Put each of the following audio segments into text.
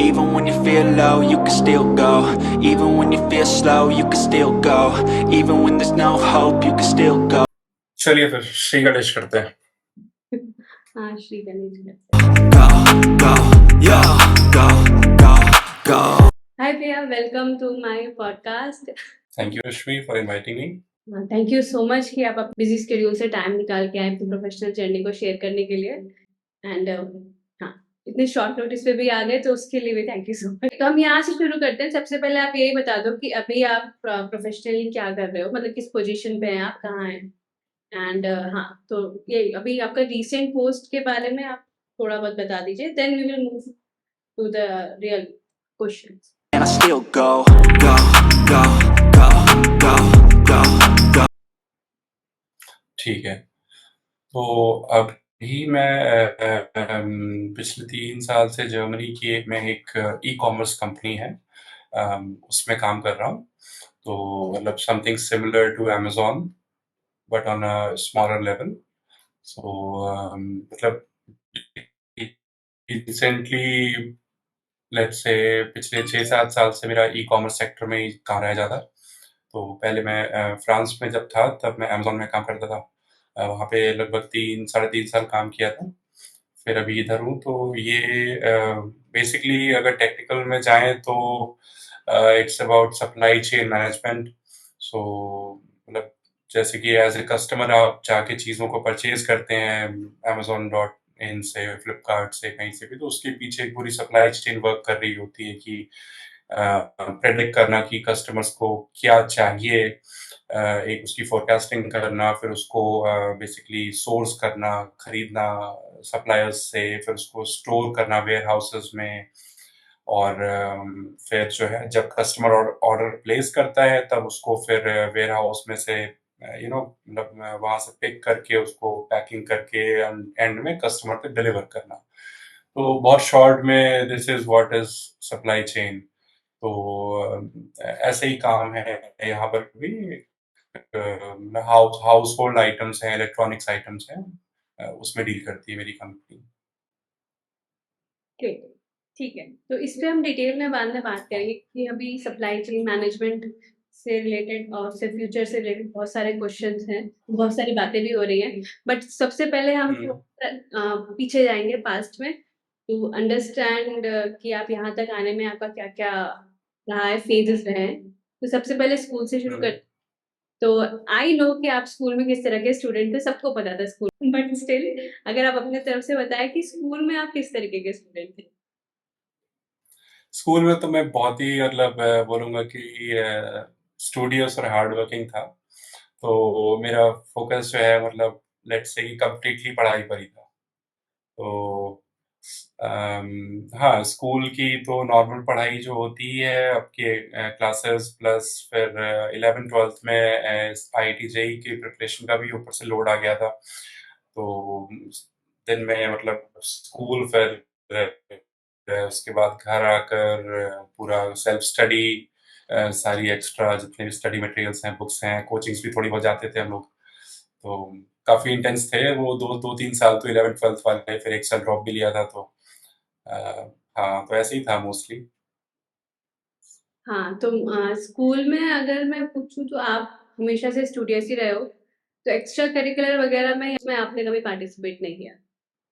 Even when you feel low, you can still go. Even when you feel slow, you can still go. Even when there's no hope, you can still go. चलिए फिर श्री गणेश करते हैं। हाँ, श्री गणेश करते हैं। Go, go, yo, go, go, go. Hi Priya, welcome to my podcast. Thank you Rashmi for inviting me. Thank you so much कि आप busy schedule से टाइम निकाल के आए अपनी प्रोफेशनल जर्नी को शेयर करने के लिए एंड हाँ, इतने शॉर्ट नोटिस पे भी आ गए तो उसके लिए भी थैंक यू सो मच। तो हम यहाँ से शुरू करते हैं। सबसे पहले आप यही बता दो कि अभी आप प्रोफेशनली क्या कर रहे हो, मतलब किस पोजीशन पे हैं आप, कहाँ हैं एंड हाँ, तो ये अभी आपका रीसेंट पोस्ट के बारे में आप थोड़ा बहुत बता दीजिए, then we will move to the real questions. And I still go, go, go, go, go, go, go. ठीक है, तो अभी मैं पिछले 3 साल से जर्मनी की में एक ई कॉमर्स कंपनी है, उसमें काम कर रहा हूँ। तो मतलब something similar to Amazon but on a smaller level. So मतलब रिसेंटली लेट्स से पिछले 6-7 साल से मेरा ई कॉमर्स सेक्टर में ही काम रहा ज़्यादा। तो पहले मैं फ्रांस में जब था तब मैं अमेज़न में काम करता था। वहाँ पे लगभग 3 साढ़े 3 साल काम किया था। फिर अभी इधर हूँ, तो ये बेसिकली अगर टेक्निकल में जाएँ तो it's about supply chain management. So मतलब जैसे कि एज़ अ कस्टमर आप जाके चीज़ों को परचेज़ करते हैं अमेज़न डॉट इन से, फ्लिपकार्ट से, कहीं से भी, तो उसके पीछे एक पूरी सप्लाई चेन वर्क कर रही होती है कि प्रेडिक्ट करना कि कस्टमर्स को क्या चाहिए, एक उसकी फोरकास्टिंग करना, फिर उसको बेसिकली सोर्स करना, खरीदना सप्लायर्स से, फिर उसको स्टोर करना वेयर हाउसेस में, और फिर जो है जब कस्टमर ऑर्डर प्लेस करता है तब उसको फिर वेयर हाउस में से मतलब वहां से पिक करके उसको पैकिंग करके एंड में कस्टमर तक डिलीवर करना। तो बहुत शॉर्ट में this is what is supply chain. तो ऐसे ही काम है यहाँ पर भी। हाउस होल्ड आइटम्स हैं, इलेक्ट्रॉनिक्स आइटम्स हैं, उसमें डील करती है मेरी कंपनी। ठीक ठीक है, तो इस पे हम डिटेल में बाद में बात करेंगे कि अभी सप्लाई चेन मैनेजमेंट से रिलेटेड और उससे फ्यूचर से रिलेटेड बहुत सारे क्वेश्चंस हैं, बहुत सारी बातें भी हो रही हैं। बट सबसे पहले हम पीछे जाएंगे पास्ट में टू अंडरस्टैंड कि आप यहाँ तक आने में आपका क्या क्या रहा है, फेजेस रहे हैं। तो सबसे पहले स्कूल से शुरू कर। तो आई नो कि आप स्कूल में किस तरह के स्टूडेंट थे, सबको पता था स्कूल, बट स्टिल अगर आप अपने तरफ से बताएं कि स्कूल में आप किस तरीके के स्टूडेंट थे। स्कूल में तो मैं बहुत ही मतलब बोलूँगा कि स्टूडियस और हार्ड वर्किंग था। तो मेरा फ़ोकस जो है मतलब लेट्स से कि कंप्लीटली पढ़ाई पर ही था। तो हाँ, स्कूल की तो नॉर्मल पढ़ाई जो होती है आपके क्लासेस प्लस फिर 11th-12th में आईआईटी जेईई की प्रिपरेशन का भी ऊपर से लोड आ गया था। तो दिन में मतलब स्कूल, फिर उसके बाद घर आकर पूरा सेल्फ स्टडी, सारी एक्स्ट्रा जितने भी स्टडी मटेरियल्स हैं, बुक्स हैं, कोचिंग्स भी थोड़ी बहुत जाते थे हम लोग। तो काफ़ी इंटेंस थे वो 2-3 साल, तो 11th-12th वाले, फिर 1 साल ड्रॉप भी लिया था। तो अ, हाँ, तो ऐसे ही था मोस्टली। हाँ, तो स्कूल में अगर मैं पूछूं तो आप हमेशा से स्टूडियस ही रहे हो, तो एक्स्ट्रा करिकुलर वगैरह में इसमें आपने कभी पार्टिसिपेट नहीं किया,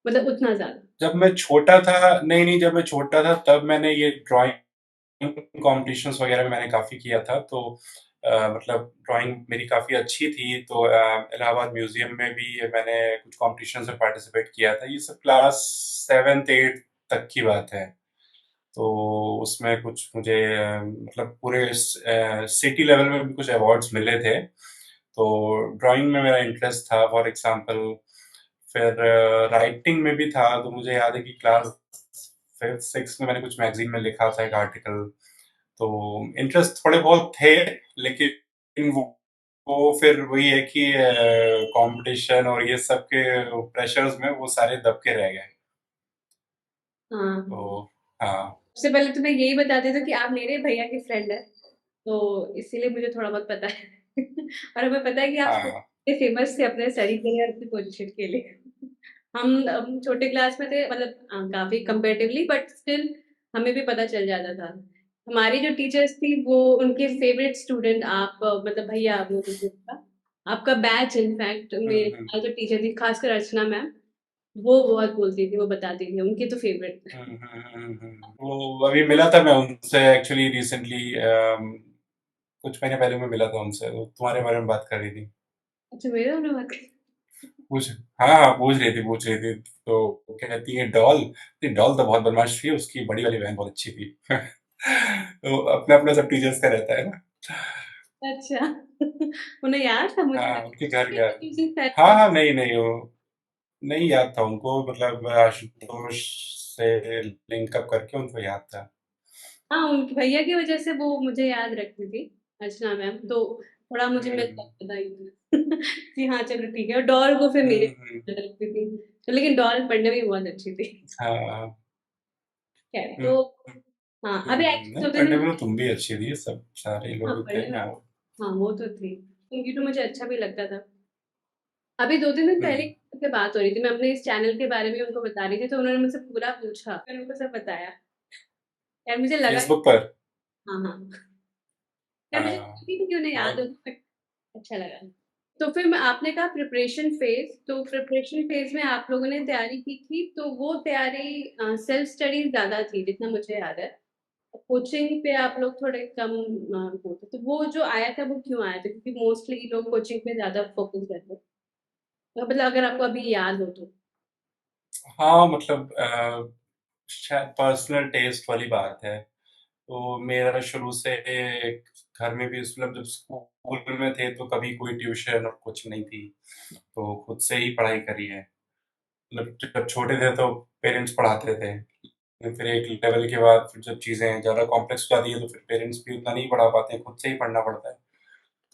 मतलब उतना ज्यादा? जब मैं छोटा था, नहीं, जब मैं छोटा था तब मैंने ये ड्राइंग कॉम्पिटिशन्स वगैरह में मैंने काफ़ी किया था। तो मतलब ड्राइंग मेरी काफ़ी अच्छी थी। तो इलाहाबाद म्यूज़ियम में भी मैंने कुछ कॉम्पिटिशन्स में पार्टिसिपेट किया था। ये सब क्लास 7th-8th तक की बात है। तो उसमें कुछ मुझे मतलब पूरे सिटी लेवल में भी कुछ अवार्ड्स मिले थे। तो ड्राइंग में मेरा इंटरेस्ट था फॉर एग्जांपल। फिर राइटिंग में भी था। तो मुझे याद है कि क्लास 5th-6th में मैंने कुछ मैगजीन में लिखा था एक आर्टिकल। तो इंटरेस्ट थोड़े बहुत थे, लेकिन वो फिर वही है कि कंपटीशन और ये सब के प्रेशर्स में वो सारे दब के रह गए। हाँ, तो हाँ। सबसे पहले तो मैं यही बता देती हूँ कि आप मेरे भैया की फ्रेंड है, तो इसीलिए मुझे थोड़ा बहुत पता है और हमें पता है कि आप हाँ, फेमस थे अपने स्टडी के लिए और अपनी पोजीशन के लिए। हम छोटे क्लास में थे, मतलब काफी कंपेरेटिवली, बट स्टिल हमें भी पता चल जाता था। हमारी जो टीचर्स थी वो उनके फेवरेट स्टूडेंट आप मतलब भैया वो था आपका बैच इनफैक्ट मेरे हम्म जो टीचर थी खासकर अर्चना मैम वो बहुत बोलती थी वो बताती थी उनकी तो फेवरेट। वो अभी मिला था मैं उनसे एक्चुअली रिसेंटली, कुछ महीने पहले मैं मिला था उनसे, वो तुम्हारे बारे में बात कर रही थी। अच्छा मेरे उन्होंने बात की। पूछ हाँ हाँ, पूछ रही थी तो कहती है डॉल, नहीं डॉल तो बहुत बदमाश थी, उसकी बड़ी वाली बहन बहुत अच्छी थी। तो अपना अपना सब टीचर्स का रहता है ना। अच्छा उन्हें याद था मुझे हाँ, उनके घर गया। म्यूजिक हाँ थेरेपी। हाँ, नहीं नहीं, वो नहीं याद था उनको, मतलब आशुतोष से लिंकअप करके उनको याद था। हाँ उनके भैया की वजह से वो मुझे याद रखती थी अर्चना मैम तो थोड़ा मुझे मिल हम्म जाता था कि हाँ चलो ठीक है और डॉल को फिर मेरे हम्म, याद रखती थी तो लेकिन डॉल पढ़ने में भी बहुत अच्छी थी। हाँ। खैर तो हम्म हाँ अभी नहीं, दो दिन पढ़ने में तो तुम भी अच्छी थी, सब सारे हाँ लोग थे पढ़ने में हाँ। हाँ वो तो थी उनकी तो मुझे अच्छा भी लगता था। अभी 2 3 दिन पहले हम्म से बात हो रही थी मैं अपने इस चैनल के बारे में उनको बता रही थी तो उन्होंने मुझसे पूरा पूछा मैंने उनको सब बताया। यार मुझे लगा फेसबुक पर। हाँ हाँ यार मुझे हाँ, लगा ही नहीं कि उन्हें याद बहुत। होगा बट अच्छा लगा। तो फिर मैं आपने कहा प्रिपरेशन फेज तो प्रिपरेशन फेज में आप लोगों ने तैयारी की थी तो वो तैयारी सेल्फ स्टडी ज्यादा थी जितना मुझे याद है। कोचिंग पे आप लोग थोड़े कम होते तो वो जो आया था वो क्यों आया था क्योंकि मोस्टली लोग कोचिंग पे ज्यादा फोकस करते हैं तो मतलब अगर आपको अभी याद हो तो। हाँ, मतलब शायद पर्सनल टेस्ट वाली बात है। तो मेरा शुरू से घर में भी, मतलब जब स्कूल में थे तो कभी कोई ट्यूशन और कोचिंग नहीं थी, तो खुद से ही पढ़ाई करी है। मतलब जब छोटे थे तो पेरेंट्स पढ़ाते थे, फिर एक लेवल के बाद फिर जब चीज़ें ज़्यादा कॉम्प्लेक्स हो जाती है तो फिर पेरेंट्स भी उतना नहीं पढ़ा पाते हैं, खुद से ही पढ़ना पड़ता है।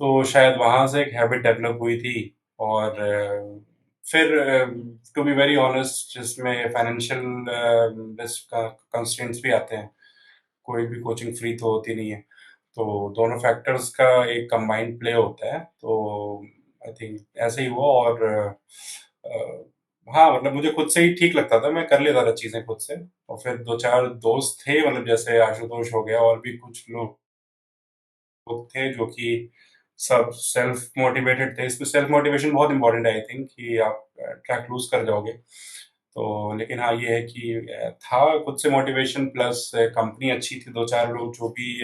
तो शायद वहाँ से एक हैबिट डेवलप हुई थी। और फिर टू बी वेरी ऑनेस्ट, जिसमें फाइनेंशियल रिस्क का कंस्ट्रेंट्स भी आते हैं, कोई भी कोचिंग फ्री तो होती नहीं है। तो दोनों फैक्टर्स का एक कंबाइंड प्ले होता है, तो आई थिंक ऐसे ही हुआ। और हाँ, मतलब मुझे खुद से ही ठीक लगता था, मैं कर लेता था चीज़ें खुद से। और फिर दो चार दोस्त थे, मतलब जैसे आशुतोष हो गया, और भी कुछ लोग थे जो कि सब सेल्फ मोटिवेटेड थे। इसमें सेल्फ मोटिवेशन बहुत इंपॉर्टेंट है, आई थिंक, कि आप ट्रैक लूज कर जाओगे तो। लेकिन हाँ, ये है कि था खुद से मोटिवेशन, प्लस कंपनी अच्छी थी, दो चार लोग जो भी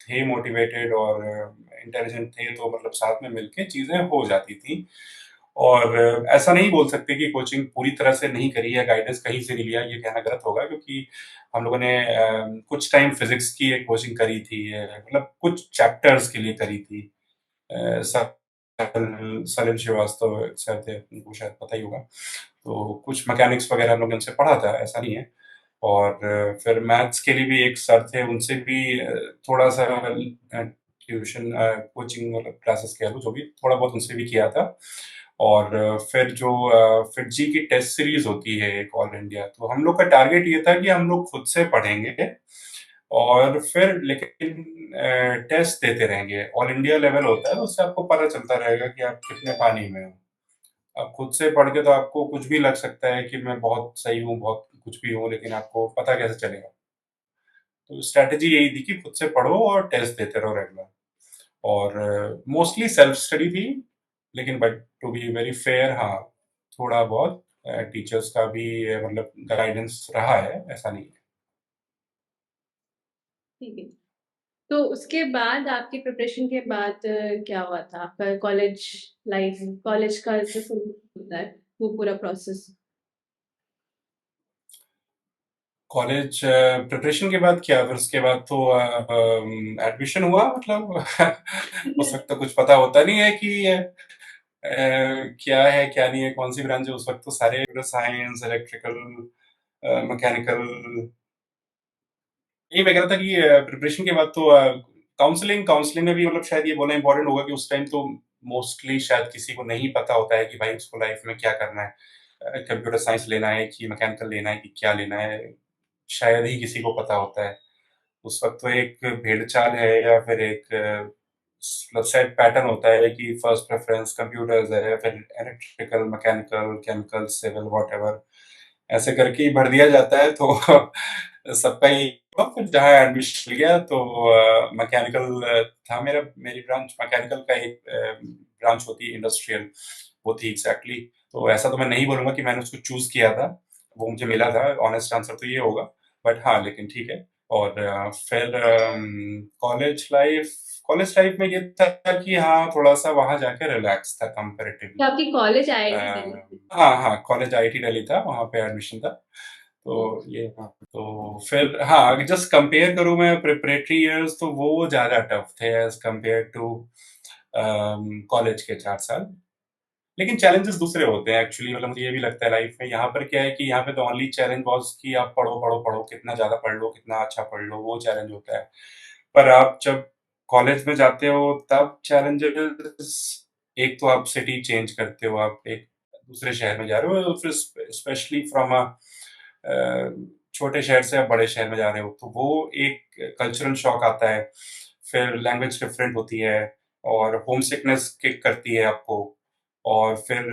थे मोटिवेटेड और इंटेलिजेंट थे, तो मतलब साथ में मिलके चीज़ें हो जाती थी। और ऐसा नहीं बोल सकते कि कोचिंग पूरी तरह से नहीं करी है, गाइडेंस कहीं से नहीं लिया, ये कहना गलत होगा, क्योंकि हम लोगों ने कुछ टाइम फिजिक्स की एक कोचिंग करी थी, मतलब कुछ चैप्टर्स के लिए करी थी। सलिल श्रीवास्तव एक सर थे, उनको शायद पता ही होगा। तो कुछ मैकेनिक्स वगैरह हम लोग ने उनसे पढ़ा था, ऐसा नहीं है। और फिर मैथ्स के लिए भी एक सर थे, उनसे भी थोड़ा-सा ट्यूशन कोचिंग मतलब क्लासेस कह लो, जो भी थोड़ा बहुत उनसे भी किया था। और फिर जो फिटजी की टेस्ट सीरीज़ होती है एक ऑल इंडिया, तो हम लोग का टारगेट ये था कि हम लोग खुद से पढ़ेंगे और फिर लेकिन टेस्ट देते रहेंगे। ऑल इंडिया लेवल होता है, तो उससे आपको पता चलता रहेगा कि आप कितने पानी में हो। आप खुद से पढ़ के तो आपको कुछ भी लग सकता है कि मैं बहुत सही हूँ, बहुत कुछ भी हूँ, लेकिन आपको पता कैसे चलेगा? तो स्ट्रैटेजी यही थी कि खुद से पढ़ो और टेस्ट देते रहो रेगुलर। और मोस्टली सेल्फ स्टडी थी, लेकिन but to be very fair, हाँ, थोड़ा बहुत टीचर्स का भी मतलब गाइडेंस रहा है, ऐसा नहीं है। ठीक है तो उसके बाद आपकी प्रिपरेशन के बाद क्या हुआ था आपका कॉलेज लाइफ कॉलेज का जो होता है वो पूरा प्रोसेस। कॉलेज प्रिपरेशन के बाद क्या, फिर उसके बाद तो एडमिशन हुआ, मतलब उस वक्त तो कुछ पता होता नहीं है कि क्या है क्या नहीं है, कौन सी ब्रांच है। उस वक्त तो सारे साइंस, इलेक्ट्रिकल, मैकेनिकल, यही मैं कह रहा था कि प्रिपरेशन के बाद तो काउंसलिंग काउंसलिंग में भी, मतलब शायद ये बोलना इंपॉर्टेंट होगा कि उस टाइम तो मोस्टली शायद किसी को नहीं पता होता है कि भाई उसको लाइफ में क्या करना है, कंप्यूटर साइंस लेना है कि मैकेनिकल लेना है कि क्या लेना है, शायद ही किसी को पता होता है। उस वक्त तो एक भेड़-चाल है, या फिर एक मतलब सेट पैटर्न होता है कि फर्स्ट प्रेफरेंस कंप्यूटर्स है, फिर electrical, mechanical, chemical, civil, whatever, ऐसे करके ही भर दिया जाता है। तो सबका ही हुआ। फिर जहाँ एडमिशन मिल गया तो मैकेनिकल था मेरी ब्रांच मैकेनिकल का एक ब्रांच होती है इंडस्ट्रियल, वो थी एग्जैक्टली। तो ऐसा तो मैं नहीं बोलूंगा कि मैंने उसको चूज किया था, वो मुझे मिला था, ऑनेस्ट आंसर तो ये होगा। बट हाँ, लेकिन ठीक है। और फिर कॉलेज लाइफ में ये था कि हाँ, थोड़ा सा वहां जाके रिलैक्स था तो कंपेरेटिवली। आपकी कॉलेज आईआईटी दिल्ली थी? हाँ हाँ, कॉलेज आईआईटी दिल्ली था, वहाँ पे एडमिशन था। तो ये हाँ, तो फिर हाँ, जस्ट कंपेयर करूँ मैं प्रिपरेटरी इयर्स, तो वो ज़्यादा टफ थे एज कंपेयर टू कॉलेज के 4 साल। लेकिन चैलेंजेस दूसरे होते हैं एक्चुअली, मतलब मुझे ये भी लगता है लाइफ में। यहाँ पर क्या है कि यहाँ पे तो ओनली चैलेंज वाज कि आप पढ़ो पढ़ो पढ़ो, कितना ज़्यादा पढ़ लो, कितना अच्छा पढ़ लो, वो चैलेंज होता है। पर आप जब कॉलेज में जाते हो तब चैलेंजेस, एक तो आप सिटी चेंज करते हो, आप एक दूसरे शहर में जा रहे हो, फिर स्पेशली फ्रॉम छोटे शहर से आप बड़े शहर में जा रहे हो, तो वो एक कल्चरल शॉक आता है। फिर लैंग्वेज डिफरेंट होती है, और होम सिकनेस किक करती है आपको। और फिर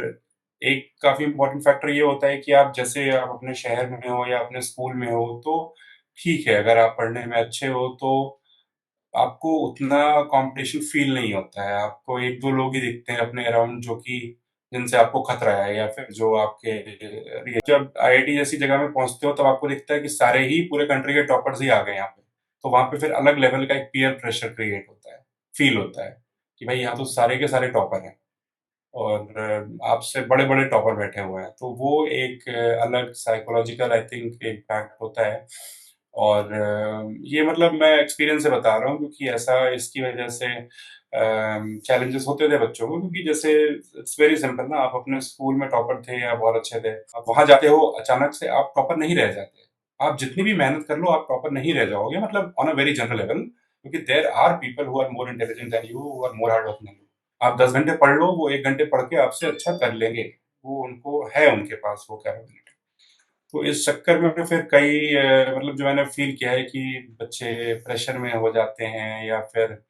एक काफी इम्पोर्टेंट फैक्टर ये होता है कि आप जैसे आप अपने शहर में हो या अपने स्कूल में हो, तो ठीक है, अगर आप पढ़ने में अच्छे हो तो आपको उतना कंपटीशन फील नहीं होता है। आपको एक दो लोग ही दिखते हैं अपने अराउंड जो कि जिनसे आपको खतरा है, या फिर जो आपके जब आईआईटी जैसी जगह में पहुंचते हो तब आपको दिखता है कि सारे ही पूरे कंट्री के टॉपर्स ही आ गए यहाँ पे। तो वहां पे फिर अलग लेवल का एक पीयर प्रेशर क्रिएट होता है, फील होता है कि भाई यहाँ तो सारे के सारे टॉपर हैं, और आपसे बड़े बड़े टॉपर बैठे हुए हैं। तो वो एक अलग साइकोलॉजिकल आई थिंक इम्पैक्ट होता है। और ये मतलब मैं एक्सपीरियंस से बता रहा हूँ, क्योंकि ऐसा इसकी वजह से चैलेंजेस होते थे बच्चों को। क्योंकि जैसे इट्स वेरी सिंपल ना, आप अपने स्कूल में टॉपर थे या बहुत अच्छे थे, आप वहां जाते हो, अचानक से आप टॉपर नहीं रह जाते। आप जितनी भी मेहनत कर लो, आप टॉपर नहीं रह जाओगे, मतलब on a very general level. क्योंकि there are people who are more intelligent than you, who are more hard working than you. आप 10 घंटे पढ़ लो, वो 1 घंटे पढ़ के आपसे अच्छा कर लेंगे। वो उनको है, उनके पास वो कैपेबिलिटी। तो इस चक्कर में फिर कई मतलब जो मैंने फील किया है कि बच्चे प्रेशर में हो जाते हैं, या फिर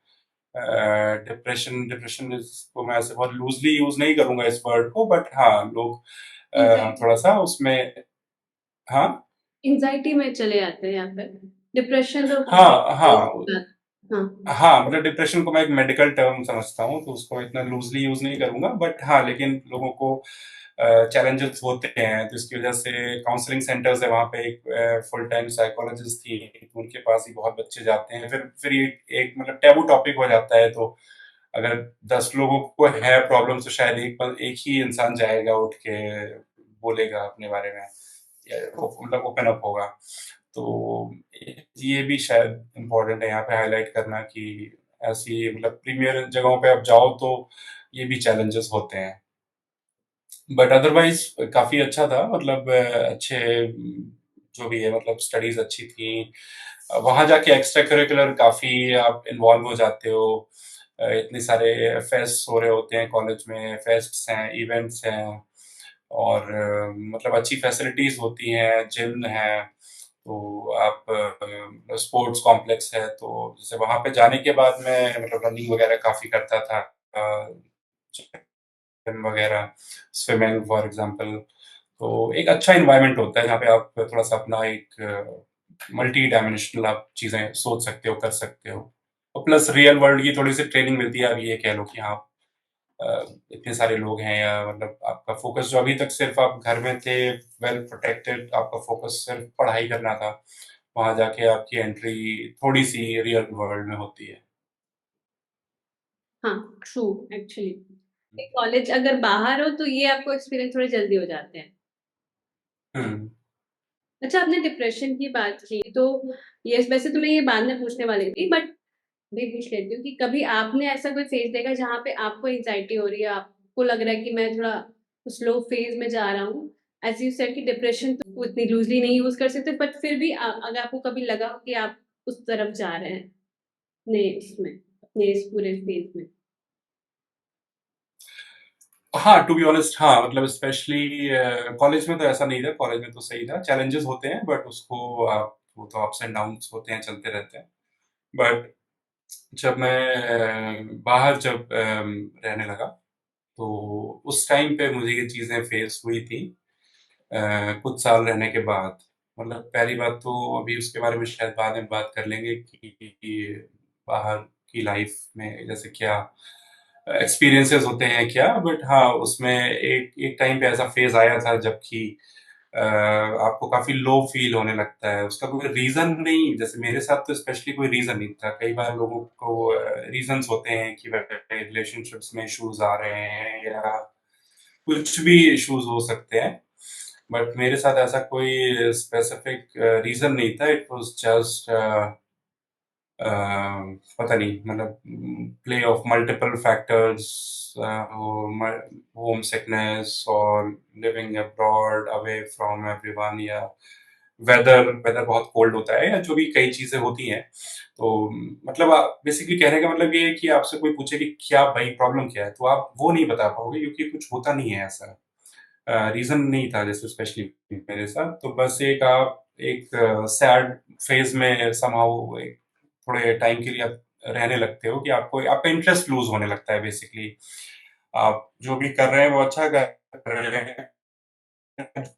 डिप्रेशन डिप्रेशन को मैं ऐसे बहुत लूजली यूज नहीं करूंगा इस वर्ड को, बट हाँ, लोग एंजाइटी थोड़ा सा उसमें। हाँ एंजाइटी में चले जाते हैं या फिर डिप्रेशन तो हाँ हाँ हाँ। हाँ, मतलब डिप्रेशन को मैं एक मेडिकल टर्म समझता हूँ, तो उसको इतना लूजली यूज नहीं करूंगा। बट हाँ, लेकिन लोगों को चैलेंजेस होते हैं, तो इसकी वजह से काउंसलिंग सेंटर्स है वहाँ पे। एक फुल टाइम साइकोलॉजिस्ट थी, तो उनके पास ही बहुत बच्चे जाते हैं। फिर ये एक मतलब टैबू टॉपिक हो जाता है। तो अगर 10 लोगों को है प्रॉब्लम, तो शायद एक ही इंसान जाएगा, उठ के बोलेगा अपने बारे में, या मतलब ओपन अप होगा। तो ये भी शायद इम्पोर्टेंट है यहाँ पे हाईलाइट करना कि ऐसी मतलब प्रीमियर जगहों पे आप जाओ तो ये भी चैलेंजेस होते हैं। बट अदरवाइज काफी अच्छा था, मतलब अच्छे जो भी है, मतलब स्टडीज अच्छी थी। वहां जाके एक्स्ट्रा करिकुलर काफी आप इन्वॉल्व हो जाते हो। इतने सारे फेस्ट हो रहे होते हैं कॉलेज में, फेस्ट्स हैं, इवेंट्स हैं, और मतलब अच्छी फैसिलिटीज होती हैं, जिम है। तो आप स्पोर्ट्स कॉम्प्लेक्स है, तो जैसे वहां पे जाने के बाद मैं मतलब रनिंग वगैरह काफी करता था, जिम वगैरह, स्विमिंग फॉर एग्जांपल। तो एक अच्छा इन्वायरमेंट होता है जहाँ पे आप थोड़ा सा अपना एक मल्टी डायमेंशनल आप चीजें सोच सकते हो, कर सकते हो। और प्लस रियल वर्ल्ड की थोड़ी सी ट्रेनिंग मिलती है। आप ये कह लो कि हाँ, अ, इतने सारे लोग हैं, या मतलब आपका फोकस जो अभी तक सिर्फ आप घर में थे, वेल प्रोटेक्टेड, आपका फोकस सिर्फ पढ़ाई करना था, वहां जाके आपकी एंट्री थोड़ी सी रियल वर्ल्ड में होती है। हाँ, ट्रू एक्चुअली कॉलेज अगर बाहर हो तो ये आपको एक्सपीरियंस थोड़े जल्दी हो जाते हैं। हम्म अच्छा, आपने डिप्रेशन की बात की तो ये वैसे तो मैं ये बाद में पूछने वाली थी, बट भी पूछ लेती हूँ कि कभी आपने ऐसा कोई फेज देखा जहाँ पे आपको एंजाइटी हो रही है, आपको लग रहा है कि मैं थोड़ा स्लो फेज में जा रहा हूँ। एज यू सेड कि डिप्रेशन तो उतनी लूजली नहीं यूज कर सकते, बट फिर भी अगर आपको कभी लगा हो कि आप उस तरफ जा रहे हैं अपने इसमें, अपने इस पूरे फेज में। हाँ, टू बी ऑनेस्ट, हाँ, मतलब स्पेशली कॉलेज में तो ऐसा नहीं था। कॉलेज में तो सही था, चैलेंजेस होते हैं, बट उसको आप वो तो अप्स एंड डाउन्स होते हैं, चलते रहते हैं। बट जब मैं बाहर जब रहने लगा, तो उस टाइम पे मुझे ये चीजें फेस हुई थी कुछ साल रहने के बाद। मतलब पहली बात तो अभी उसके बारे में शायद बाद में बात कर लेंगे कि बाहर की लाइफ में जैसे क्या एक्सपीरियंसेस होते हैं क्या, बट हाँ उसमें एक एक टाइम पे ऐसा फेज आया था जबकि आपको काफी लो फील होने लगता है, उसका कोई रीजन नहीं, जैसे मेरे साथ तो स्पेशली कोई रीजन नहीं था। कई बार लोगों को रीजंस होते हैं कि रिलेशनशिप्स में इश्यूज आ रहे हैं या कुछ भी इश्यूज हो सकते हैं, बट मेरे साथ ऐसा कोई स्पेसिफिक रीजन नहीं था। इट वाज जस्ट पता नहीं, मतलब play of multiple factors, home sickness और living abroad away from everyone, या वेदर वेदर बहुत कोल्ड होता है, या जो भी कई चीजें होती हैं। तो मतलब बेसिकली कहने का मतलब ये है कि आपसे कोई पूछे कि क्या भाई प्रॉब्लम क्या है, तो आप वो नहीं बता पाओगे क्योंकि कुछ होता नहीं है ऐसा। रीजन नहीं था जैसे स्पेशली मेरे साथ, तो बस एक आप एक सैड फेज में समहाउ एक थोड़े टाइम के लिए आप रहने लगते हो कि आपको आपका इंटरेस्ट लूज होने लगता है बेसिकली। आप जो भी कर रहे हैं वो अच्छा कर रहे हैं,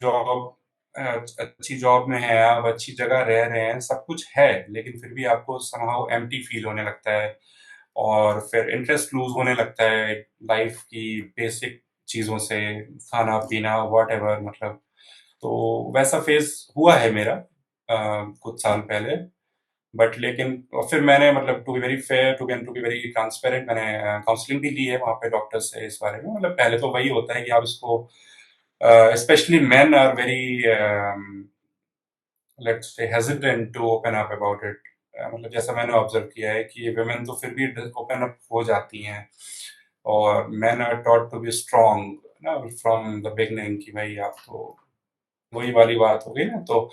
जॉब अच्छी जॉब में है, आप अच्छी जगह रह रहे हैं, सब कुछ है, लेकिन फिर भी आपको समहाउ एम्प्टी फील होने लगता है और फिर इंटरेस्ट लूज होने लगता है लाइफ की बेसिक चीजों से, खाना पीना व्हाटएवर, मतलब तो वैसा फेज हुआ है मेरा कुछ साल पहले। बट लेकिन और फिर मैंने मतलब to be very fair to be very transparent, मैंने काउंसलिंग भी ली है वहाँ पे डॉक्टर से इस बारे में। मतलब पहले तो वही होता है कि आप इसको specially men are very let's say hesitant to open up about it. मतलब जैसा मैंने ऑब्जर्व किया है कि वुमेन तो फिर भी ओपन अप हो जाती हैं, और man are taught to be strong ना फ्रॉम द बिगनिंग कि भाई आप तो वही वाली बात हो गई ना। तो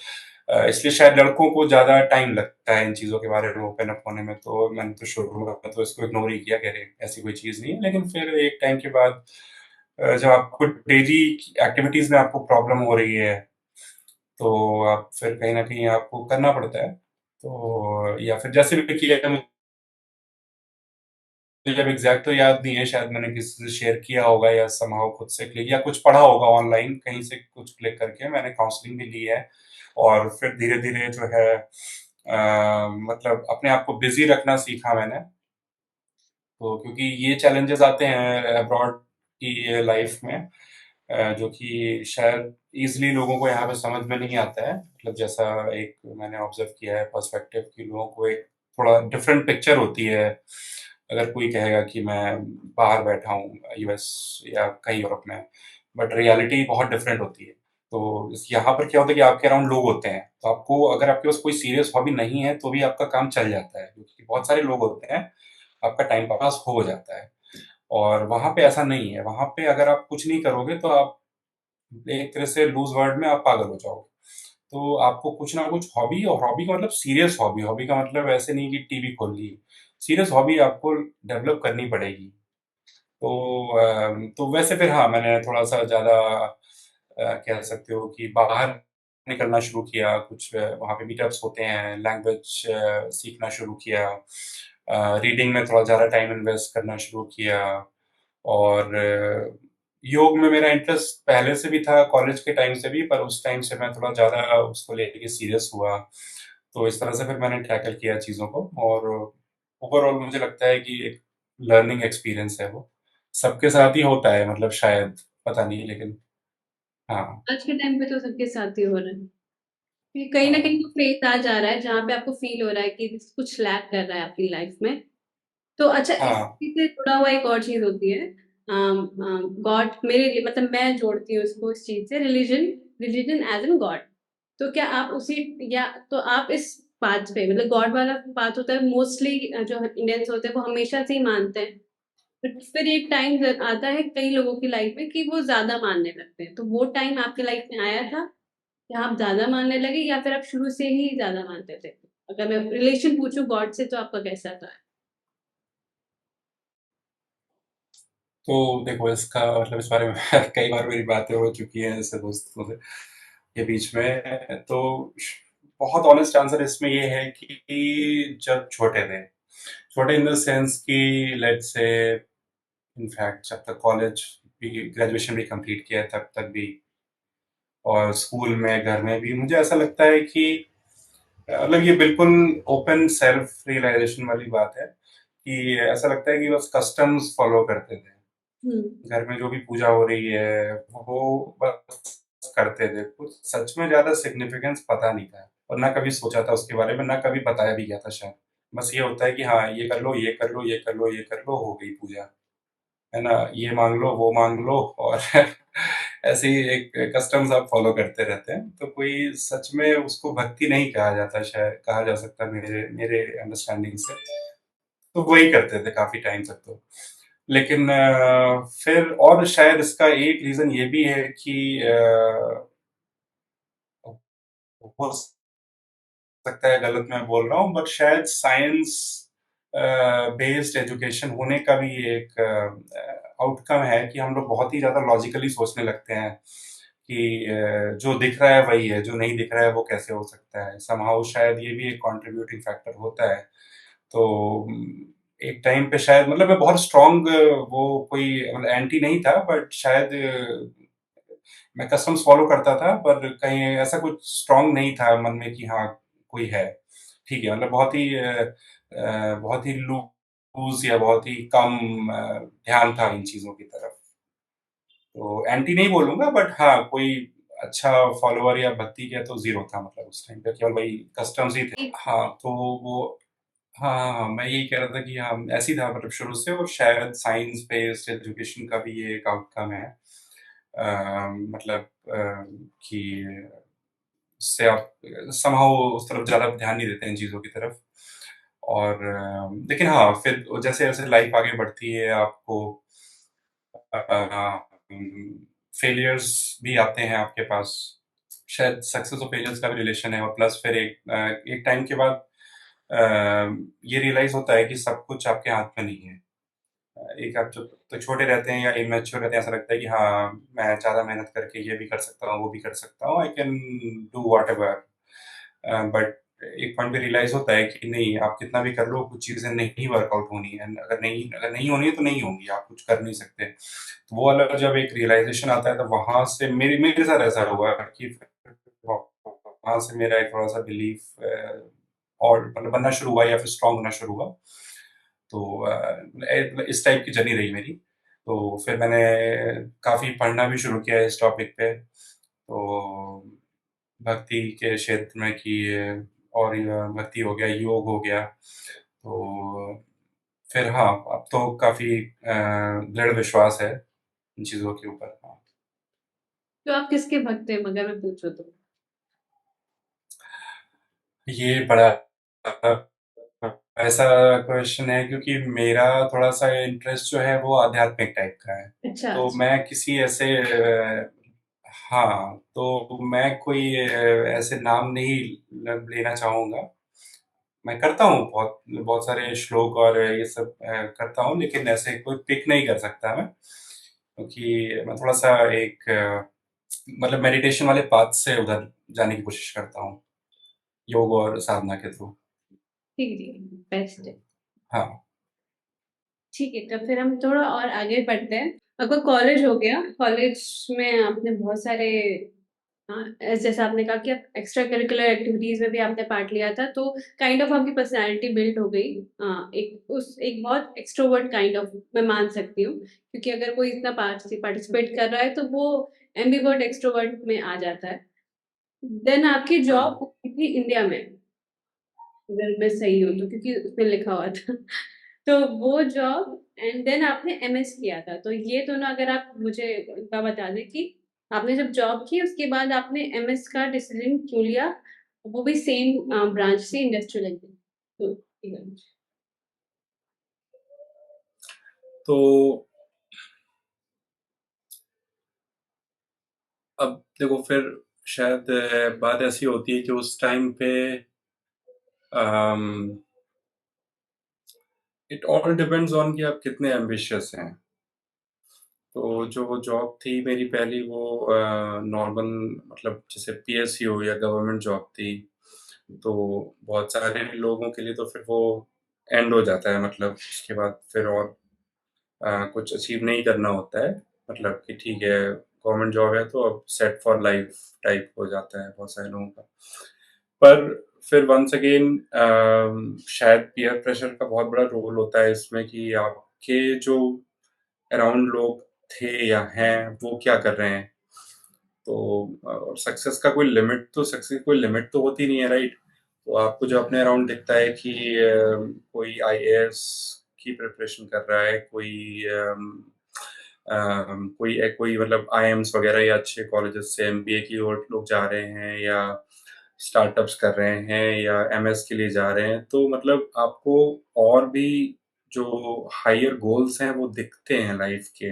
इसलिए शायद लड़कों को ज्यादा टाइम लगता है इन चीजों के बारे में ओपन अप होने में। तो मैंने तो शुरू में तो इसको इग्नोर ही किया, कह रहे ऐसी कोई चीज नहीं है। लेकिन फिर एक टाइम के बाद जब आपको डेली एक्टिविटीज में आपको प्रॉब्लम हो रही है, तो आप फिर कहीं ना कहीं आपको करना पड़ता है। तो या फिर जैसे भी किया, मुझे जब एग्जैक्ट तो याद नहीं है, शायद मैंने किसी से शेयर किया होगा या समहाउ खुद से क्लिक या कुछ पढ़ा होगा ऑनलाइन कहीं से, कुछ क्लिक करके मैंने काउंसलिंग भी ली है। और फिर धीरे धीरे जो है मतलब अपने आप को बिजी रखना सीखा मैंने। तो क्योंकि ये चैलेंजेस आते हैं अब्रॉड की लाइफ में, जो कि शायद इजिली लोगों को यहाँ पे समझ में नहीं आता है। मतलब जैसा एक मैंने ऑब्जर्व किया है पर्सपेक्टिव की, लोगों को एक थोड़ा डिफरेंट पिक्चर होती है अगर कोई कहेगा कि मैं बाहर बैठा हूँ यूएस या कहीं यूरोप में, बट रियलिटी बहुत डिफरेंट होती है। तो यहाँ पर क्या होता है कि आपके अराउंड लोग होते हैं, तो आपको अगर आपके पास कोई सीरियस हॉबी नहीं है तो भी आपका काम चल जाता है क्योंकि बहुत सारे लोग होते हैं, आपका टाइम पास हो जाता है। और वहां पे ऐसा नहीं है, वहां पे अगर आप कुछ नहीं करोगे तो आप एक तरह से लूज वर्ड में आप पागल हो जाओगे। तो आपको कुछ ना कुछ हॉबी, और हॉबी का मतलब सीरियस हॉबी, हॉबी का मतलब ऐसे नहीं कि टीवी खोल ली, सीरियस हॉबी आपको डेवलप करनी पड़ेगी। तो तो वैसे फिर हाँ मैंने थोड़ा सा ज्यादा कह सकते हो कि बाहर निकलना शुरू किया, कुछ वहाँ पे मीटअप्स होते हैं, लैंग्वेज सीखना शुरू किया, रीडिंग में थोड़ा ज़्यादा टाइम इन्वेस्ट करना शुरू किया। और योग में मेरा इंटरेस्ट पहले से भी था, कॉलेज के टाइम से भी, पर उस टाइम से मैं थोड़ा ज़्यादा उसको लेके सीरियस हुआ। तो इस तरह से फिर मैंने टैकल किया चीज़ों को, और ओवरऑल मुझे लगता है कि एक लर्निंग एक्सपीरियंस है वो, सबके साथ ही होता है मतलब शायद, पता नहीं लेकिन हाँ। आज के टाइम पे तो सबके साथ ही हो रहा है कि कहीं ना कहीं हाँ। वो फेज आ जा रहा है जहाँ पे आपको फील हो रहा है कि कुछ लैक कर रहा है आपकी लाइफ में। तो अच्छा, हाँ। इसी से जुड़ा हुआ एक और चीज होती है, गॉड मेरे लिए, मतलब मैं जोड़ती हूँ इसको इस चीज से, religion, religion as an God. तो क्या आप उसी, या तो आप इस बात पे, मतलब गॉड वाला बात होता है मोस्टली जो इंडियंस होते हैं वो हमेशा से ही मानते हैं, बट फिर एक टाइम आता है कई लोगों की लाइफ में कि वो ज्यादा मानने लगते हैं। तो वो टाइम आपकी लाइफ में आया था क्या आप ज्यादा मानने लगे, या फिर आप शुरू से ही ज्यादा मानते थे? अगर मैं रिलेशन पूछूं गॉड से तो आपका कैसा था? तो देखो इसका मतलब इस बारे में कई बार मेरी बातें हो चुकी हैं जैसे दोस्तों से के बीच में। तो बहुत ऑनेस्ट आंसर इसमें ये है कि जब छोटे थे, छोटे इन द सेंस कि लेट्स से इनफैक्ट जब तक कॉलेज भी, ग्रेजुएशन भी कंप्लीट किया तब तक भी और स्कूल में, घर में भी मुझे ऐसा लगता है कि मतलब ये बिल्कुल ओपन सेल्फ रियलाइजेशन वाली बात है कि ऐसा लगता है कि बस कस्टम्स फॉलो करते थे। हुँ। घर में जो भी पूजा हो रही है, वो बस करते थे। कुछ सच में ज़्यादा सिग्निफिकेंस पता नहीं था और ना कभी सोचा था उसके बारे में, ना कभी बताया भी गया था शायद। बस ये होता है कि हाँ, ये कर लो, ये कर लो, ये कर लो, ये कर लो, हो गई पूजा। है ना? ये माँग लो, वो माँग लो और ऐसे ही एक कस्टम्स आप फ़ॉलो करते रहते हैं। तो कोई सच में उसको भक्ति नहीं कहा जाता शायद, कहा जा सकता मेरे मेरे अंडरस्टैंडिंग से। तो वही करते थे काफ़ी टाइम तक तो। लेकिन फिर और शायद इसका एक रीज़न ये भी है कि हो सकता है गलत मैं बोल रहा हूँ, बट शायद साइंस बेस्ड एजुकेशन होने का भी एक आउटकम है कि हम लोग बहुत ही ज़्यादा लॉजिकली सोचने लगते हैं कि जो दिख रहा है वही है, जो नहीं दिख रहा है वो कैसे हो सकता है। समहाउ शायद ये भी एक कंट्रीब्यूटिंग फैक्टर होता है। तो एक टाइम पे शायद मतलब मैं बहुत स्ट्रॉन्ग वो कोई मतलब एंटी नहीं था, बट शायद मैं कस्टम्स फॉलो करता था, पर कहीं ऐसा कुछ स्ट्रॉन्ग नहीं था मन में कि हाँ, कोई है। ठीक है, मतलब बहुत ही लूज़ या बहुत ही कम ध्यान था इन चीज़ों की तरफ। तो एंटी नहीं बोलूँगा, बट हाँ, कोई अच्छा फॉलोवर या भक्ति का तो ज़ीरो था, मतलब उस टाइम पे केवल वही कस्टम्स ही थे। एक हाँ, तो वो हाँ, हाँ, हाँ, मैं यही कह रहा था कि हाँ, ऐसे ही था मतलब शुरू से, और शायद साइंस बेस्ड एजुकेशन का भी ये एक आउटकम है। मतलब कि उससे आप समहाउ उस तरफ ज़्यादा ध्यान नहीं देते इन चीज़ों की तरफ। और लेकिन हाँ, फिर जैसे-जैसे लाइफ आगे बढ़ती है, आपको फेलियर्स भी आते हैं आपके पास। शायद सक्सेस और फेलियर्स का भी रिलेशन है, और प्लस फिर एक टाइम के बाद ये रियलाइज़ होता है कि सब कुछ आपके हाथ में नहीं है। एक आप जब तो छोटे रहते हैं या इमैच्योर रहते हैं, ऐसा लगता है कि हाँ, मैं ज़्यादा मेहनत करके ये भी कर सकता हूँ, वो भी कर सकता हूँ, I can do whatever. But एक पॉइंट पे रियलाइज़ होता है कि नहीं, आप कितना भी कर लो, कुछ चीज़ें नहीं वर्कआउट होनी है। अगर नहीं होनी है, तो नहीं होंगी, आप कुछ कर नहीं सकते। तो वो वाला जब एक रियलाइज़ेशन आता है, तो वहाँ से मेरे मेरे साथ ऐसा हुआ कि वहाँ से मेरा एक थोड़ा-सा बिलीफ और मतलब बनना शुरू हुआ या फिर स्ट्रॉन्ग होना शुरू हुआ। तो इस टाइप की जर्नी रही मेरी। तो फिर मैंने काफ़ी पढ़ना भी शुरू किया इस टॉपिक पे। तो भक्ति के क्षेत्र में कि और भक्ति हो गया, योग हो गया। तो फिर हाँ, अब तो काफ़ी दृढ़ विश्वास है इन चीज़ों के ऊपर। हाँ। तो आप किसके भक्त हैं अगर मैं पूछूँ तो? ये बड़ा ऐसा क्वेश्चन है, क्योंकि मेरा थोड़ा-सा इंटरेस्ट जो है वो आध्यात्मिक टाइप का है। अच्छा, तो अच्छा। मैं किसी ऐसे हाँ, तो मैं कोई ऐसे नाम नहीं लेना चाहूँगा। मैं करता हूँ बहुत बहुत सारे श्लोक और ये सब करता हूँ, लेकिन ऐसे कोई पिक नहीं कर सकता मैं, क्योंकि मैं थोड़ा-सा एक मतलब मेडिटेशन वाले पाथ से उधर जाने की कोशिश करता हूँ, योग और साधना के थ्रू। ठीक, ठीक, बेस्ट है। हाँ। ठीक है, तो फिर हम थोड़ा और आगे बढ़ते हैं। आपका कॉलेज हो गया, कॉलेज में आपने बहुत सारे जैसा आपने कहा कि आप एक्स्ट्रा करिकुलर एक्टिविटीज़ में भी आपने पार्ट लिया था, तो काइंड ऑफ आपकी पर्सनैलिटी बिल्ड हो गई। एक बहुत एक्सट्रोवर्ट काइंड ऑफ मैं मान सकती हूँ, क्योंकि अगर कोई इतना पार्टिसिपेट कर रहा है, तो वो एम्बिवर्ट एक्सट्रोवर्ट में आ जाता है। देन आपकी जॉब हुई थी इंडिया में, अगर मैं सही हूँ तो, क्योंकि उसमें लिखा हुआ था। तो वो जॉब एंड देन आपने एमएस किया था, तो ये दोनों अगर आप मुझे एक बार बता दें कि आपने जब जॉब की उसके बाद आपने एमएस का डिसीजन क्यों लिया, वो भी सेम ब्रांच से, इंडस्ट्रियल इंजीनियरिंग। तो ठीक है। तो अब देखो, फिर शायद बात ऐसी होती है कि उस टाइम पे इट ऑल डिपेंड्स ऑन कि आप कितने एम्बिशियस हैं। तो जो जॉब थी मेरी पहली, वो नॉर्मल मतलब जैसे पीएसयू या गवर्नमेंट जॉब थी। तो बहुत सारे लोगों के लिए तो फिर वो एंड हो जाता है, मतलब उसके बाद फिर और कुछ अचीव नहीं करना होता है। मतलब कि ठीक है, गवर्नमेंट जॉब है तो अब सेट फॉर लाइफ टाइप हो जाता है बहुत सारे लोगों का। पर फिर वंस अगेन शायद पीयर प्रेशर का बहुत बड़ा रोल होता है इसमें कि आपके जो अराउंड लोग थे या हैं वो क्या कर रहे हैं। तो और सक्सेस की कोई लिमिट तो होती नहीं है, राइट? तो आपको जो अपने अराउंड दिखता है कि कोई आईएएस की प्रिपरेशन कर रहा है, कोई मतलब आईएम्स वगैरह या अच्छे कॉलेजेस से एमबीए की ओर लोग जा रहे हैं, या स्टार्टअप्स कर रहे हैं, या एमएस के लिए जा रहे हैं, तो मतलब आपको और भी जो हायर गोल्स हैं वो दिखते हैं लाइफ के,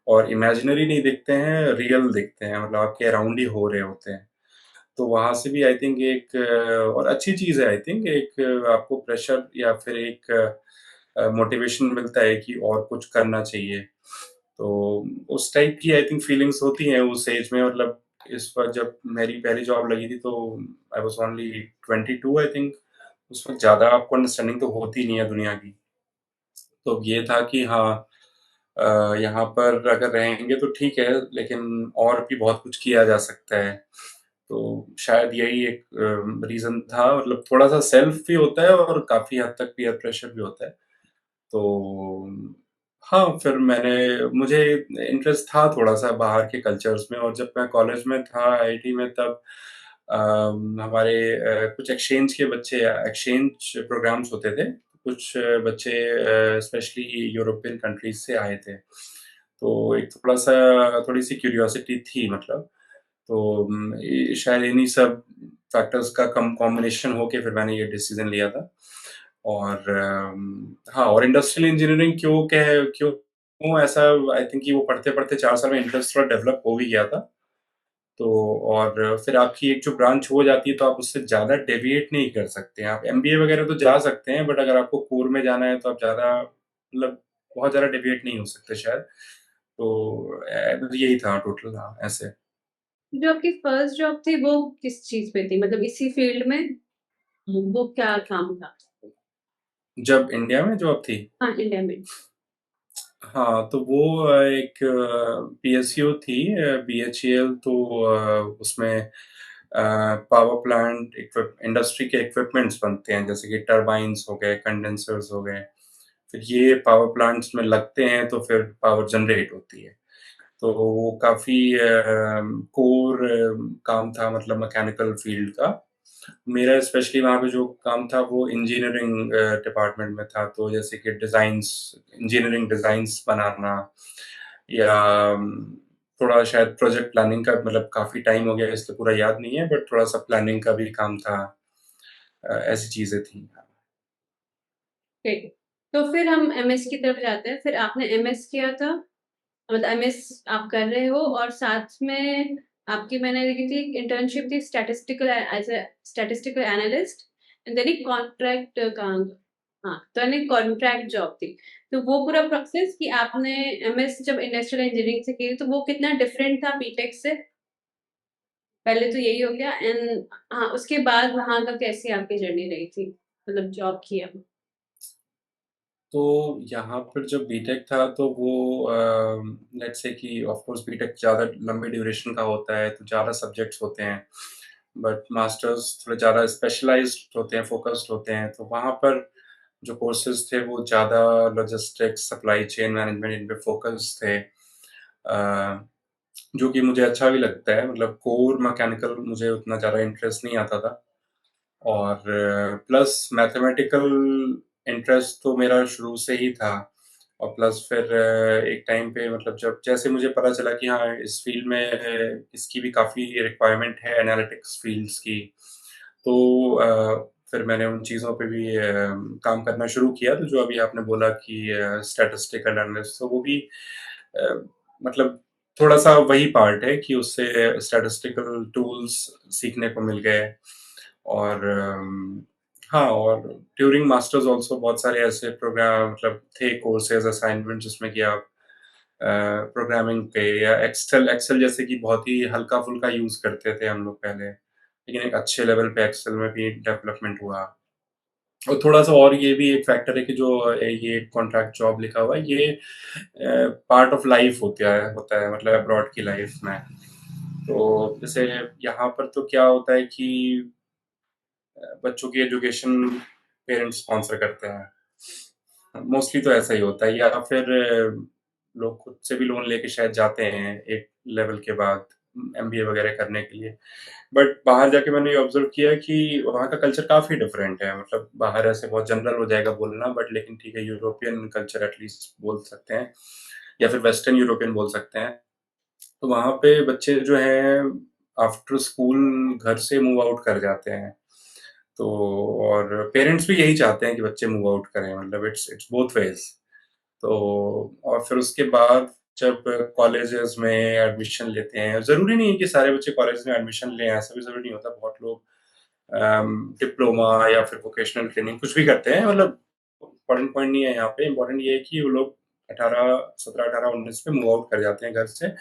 और इमेजिनरी नहीं दिखते हैं, रियल दिखते हैं, मतलब आपके अराउंड ही हो रहे होते हैं। तो वहाँ से भी आई थिंक एक और अच्छी चीज़ है, आई थिंक एक आपको प्रेशर या फिर एक मोटिवेशन मिलता है कि और कुछ करना चाहिए। तो उस टाइप की आई थिंक फीलिंग्स होती हैं उस एज में, मतलब इस वक़्त जब मेरी पहली जॉब लगी थी तो I was only 22 I think. उस वक़्त ज़्यादा आपको अंडरस्टैंडिंग तो होती नहीं है दुनिया की। तो ये था कि हाँ, यहाँ पर अगर रहेंगे तो ठीक है, लेकिन और भी बहुत कुछ किया जा सकता है। तो शायद यही एक रीज़न था, मतलब थोड़ा-सा सेल्फ भी होता है और काफ़ी हद तक पीयर प्रेशर भी होता है। तो हाँ, फिर मुझे इंटरेस्ट था थोड़ा-सा बाहर के कल्चर्स में, और जब मैं कॉलेज में था आईआईटी में तब हमारे कुछ एक्सचेंज प्रोग्राम्स होते थे। कुछ बच्चे स्पेशली यूरोपियन कंट्रीज़ से आए थे। तो एक थोड़ी-सी क्यूरियोसिटी थी मतलब। तो शायद इन्हीं सब फैक्टर्स का कम कॉम्बिनेशन होके फिर मैंने ये डिसीजन लिया था। और हाँ, और इंडस्ट्रियल इंजीनियरिंग क्यों ऐसा, आई थिंक कि वो पढ़ते-पढ़ते 4 साल में इंटरेस्ट थोड़ा डेवलप हो भी गया था। तो और फिर आपकी एक जो ब्रांच हो जाती है तो आप उससे ज़्यादा डेविएट नहीं कर सकते हैं। आप एमबीए वगैरह तो जा सकते हैं, बट अगर आपको कोर में जाना है तो आप ज़्यादा मतलब बहुत ज़्यादा डेविएट नहीं हो सकते शायद। तो यही था टोटल, हाँ, ऐसे। जो आपकी फर्स्ट जॉब थी वो किस चीज़ पे थी? मतलब इसी फील्ड में? वो क्या काम था? जब इंडिया में जॉब थी? हाँ, इंडिया में। हाँ, तो वो एक पीएसयू थी, बीएचईएल। तो उसमें पावर प्लांट इंडस्ट्री के इक्विपमेंट्स बनते हैं, जैसे कि टरबाइन्स हो गए, कंडेंसर्स हो गए। फिर ये पावर प्लांट्स में लगते हैं तो फिर पावर जनरेट होती है। तो वो काफ़ी कोर काम था, मतलब मैकेनिकल फील्ड का। मेरा स्पेशली वहाँ पे जो काम था वो इंजीनियरिंग डिपार्टमेंट में था। तो जैसे कि इंजीनियरिंग डिज़ाइन्स बनाना, या थोड़ा शायद प्रोजेक्ट प्लानिंग का, मतलब काफ़ी टाइम हो गया इसलिए पूरा याद नहीं है, बट थोड़ा-सा प्लानिंग का भी काम था। ऐसी चीज़ें थी। ठीक। तो फिर हम एमएस की तरफ जाते हैं। फिर आपने एमएस किया था, मतलब एमएस आप कर रहे हो और साथ में आपकी मैंने देखी थी इंटर्नशिप थी statistical as a statistical analyst, and then एक कॉन्ट्रैक्ट काम। हाँ, तो एक कॉन्ट्रैक्ट जॉब थी। तो वो पूरा प्रोसेस कि आपने एमएस जब इंडस्ट्रियल इंजीनियरिंग से की तो वो कितना डिफरेंट था बीटेक से? पहले तो यही हो गया, एंड हाँ, उसके बाद वहाँ का कैसी आपकी जर्नी रही थी, मतलब जॉब किया? तो यहाँ पर जब बीटेक था तो वो लेट्स से कि ऑफ कोर्स बीटेक ज़्यादा लंबे ड्यूरेशन का होता है, तो ज़्यादा सब्जेक्ट्स होते हैं। बट मास्टर्स थोड़े ज़्यादा स्पेशलाइज्ड होते हैं, फोकस्ड होते हैं। तो वहाँ पर जो कोर्सेज़ थे वो ज़्यादा लॉजिस्टिक्स, सप्लाई चेन मैनेजमेंट, इन पे फ़ोकस थे। जो कि मुझे अच्छा भी लगता है, मतलब कोर मैकेनिकल मुझे उतना ज़्यादा इंटरेस्ट नहीं आता था। और प्लस मैथमेटिकल इंटरेस्ट तो मेरा शुरू से ही था। और प्लस फिर एक टाइम पे, मतलब जब जैसे मुझे पता चला कि हाँ, इस फील्ड में इसकी भी काफ़ी रिक्वायरमेंट है एनालिटिक्स फील्ड्स की। तो फिर मैंने उन चीज़ों पे भी काम करना शुरू किया। तो जो अभी आपने बोला कि स्टैटिस्टिकल एनालिस्ट, तो वो भी अ, मतलब थोड़ा-सा वही पार्ट है कि उससे स्टैटिस्टिकल टूल्स सीखने को मिल गए। और हाँ, और ड्यूरिंग मास्टर्स आल्सो बहुत सारे ऐसे प्रोग्राम, मतलब थे कोर्सेज़, असाइनमेंट, जिसमें कि आप प्रोग्रामिंग पे या एक्सेल एक्सेल जैसे कि बहुत ही हल्का-फुल्का यूज़ करते थे हम लोग पहले, लेकिन एक अच्छे लेवल पे एक्सेल में भी डेवलपमेंट हुआ। और थोड़ा-सा और ये भी एक फैक्टर है कि जो ये कॉन्ट्रैक्ट जॉब लिखा हुआ है, ये पार्ट ऑफ लाइफ होता है मतलब अब्रॉड की लाइफ में। तो जैसे यहाँ पर तो क्या होता है कि बच्चों की एजुकेशन पेरेंट्स स्पॉन्सर करते हैं। मोस्टली तो ऐसा ही होता है, या फिर लोग खुद से भी लोन लेके शायद जाते हैं एक लेवल के बाद एमबीए वगैरह करने के लिए। बट बाहर जाके मैंने ये ऑब्जर्व किया कि वहाँ का कल्चर काफ़ी डिफरेंट है। मतलब बाहर ऐसे बहुत जनरल हो जाएगा बोलना, बट लेकिन ठीक है, यूरोपियन कल्चर एटलीस्ट बोल सकते हैं, या फिर वेस्टर्न यूरोपियन बोल सकते हैं। तो वहाँ पे बच्चे जो हैं आफ्टर स्कूल घर से मूव आउट कर जाते हैं। तो और पेरेंट्स भी यही चाहते हैं कि बच्चे मूव आउट करें, मतलब इट्स इट्स बोथ वेज़। तो और फिर उसके बाद जब कॉलेजेस में एडमिशन लेते हैं, ज़रूरी नहीं है कि सारे बच्चे कॉलेज में एडमिशन लें, ऐसा भी ज़रूरी नहीं होता। बहुत लोग डिप्लोमा या फिर वोकेशनल ट्रेनिंग कुछ भी करते हैं, मतलब इम्पोर्टेंट पॉइंट नहीं है यहाँ पे। इम्पोर्टेंट ये है कि वो लोग 18 17, 18, 19 पे मूव आउट कर जाते हैं घर से।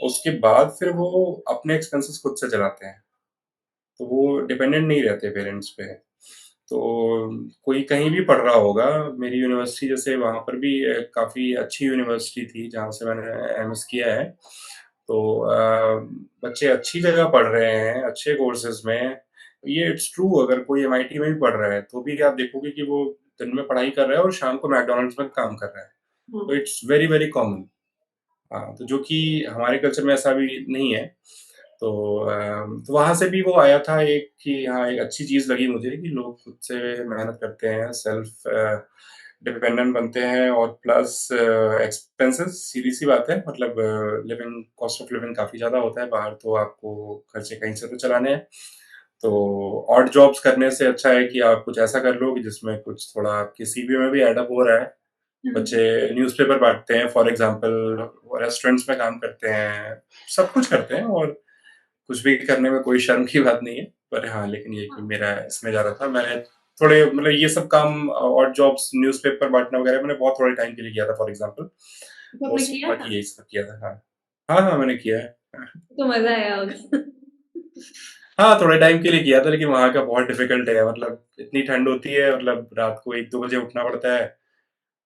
उसके बाद फिर वो अपने एक्सपेंसेस खुद से चलाते हैं, तो वो डिपेंडेंट नहीं रहते पेरेंट्स पे। तो कोई कहीं भी पढ़ रहा होगा, मेरी यूनिवर्सिटी जैसे वहाँ पर भी काफ़ी अच्छी यूनिवर्सिटी थी जहाँ से मैंने एमएस किया है। तो बच्चे अच्छी जगह पढ़ रहे हैं, अच्छे कोर्सेज़ में। ये इट्स ट्रू, अगर कोई एमआईटी में भी पढ़ रहा है, तो भी आप देखोगे कि वो दिन में पढ़ाई कर रहा है और शाम को मैकडॉनल्ड्स में काम कर रहा है। तो हाँ। It's very, very common. हाँ, तो जो कि हमारे कल्चर में ऐसा भी नहीं है। तो तो वहाँ से भी वो आया था एक कि हाँ, एक अच्छी चीज़ लगी मुझे कि लोग खुद से मेहनत करते हैं, सेल्फ डिपेंडेंट बनते हैं, और प्लस एक्सपेंसेस सीधी-सी बात है, मतलब लिविंग कॉस्ट ऑफ लिविंग काफ़ी ज़्यादा होता है बाहर, तो आपको खर्चे कहीं से तो चलाने हैं। तो ऑड जॉब्स करने से अच्छा है कि आप कुछ ऐसा कर लो कि जिसमें कुछ थोड़ा आपके सीवी में भी ऐड अप हो रहा है। हुँ। बच्चे न्यूज़पेपर बाँटते हैं फॉर एग्ज़ाम्पल, रेस्टोरेंट्स में काम करते हैं, सब कुछ करते हैं, और कुछ भी करने में कोई शर्म की बात नहीं है। पर हाँ, लेकिन ये कि हाँ, मेरा इसमें ज़्यादा था। मैंने थोड़े मतलब ये सब काम ऑड जॉब्स न्यूज़पेपर बाँटना वगैरह मैंने बहुत थोड़े टाइम के लिए किया था फॉर एग्ज़ाम्पल। तो आपने किया था? बाकी यही सब किया था। हाँ। हाँ, हाँ, मैंने किया है। तो मज़ा आया होगा। हाँ, थोड़े टाइम के लिए किया था, लेकिन वहाँ का बहुत डिफ़िकल्ट है, मतलब इतनी ठंड होती है, मतलब रात को 1-2 बजे उठना पड़ता है।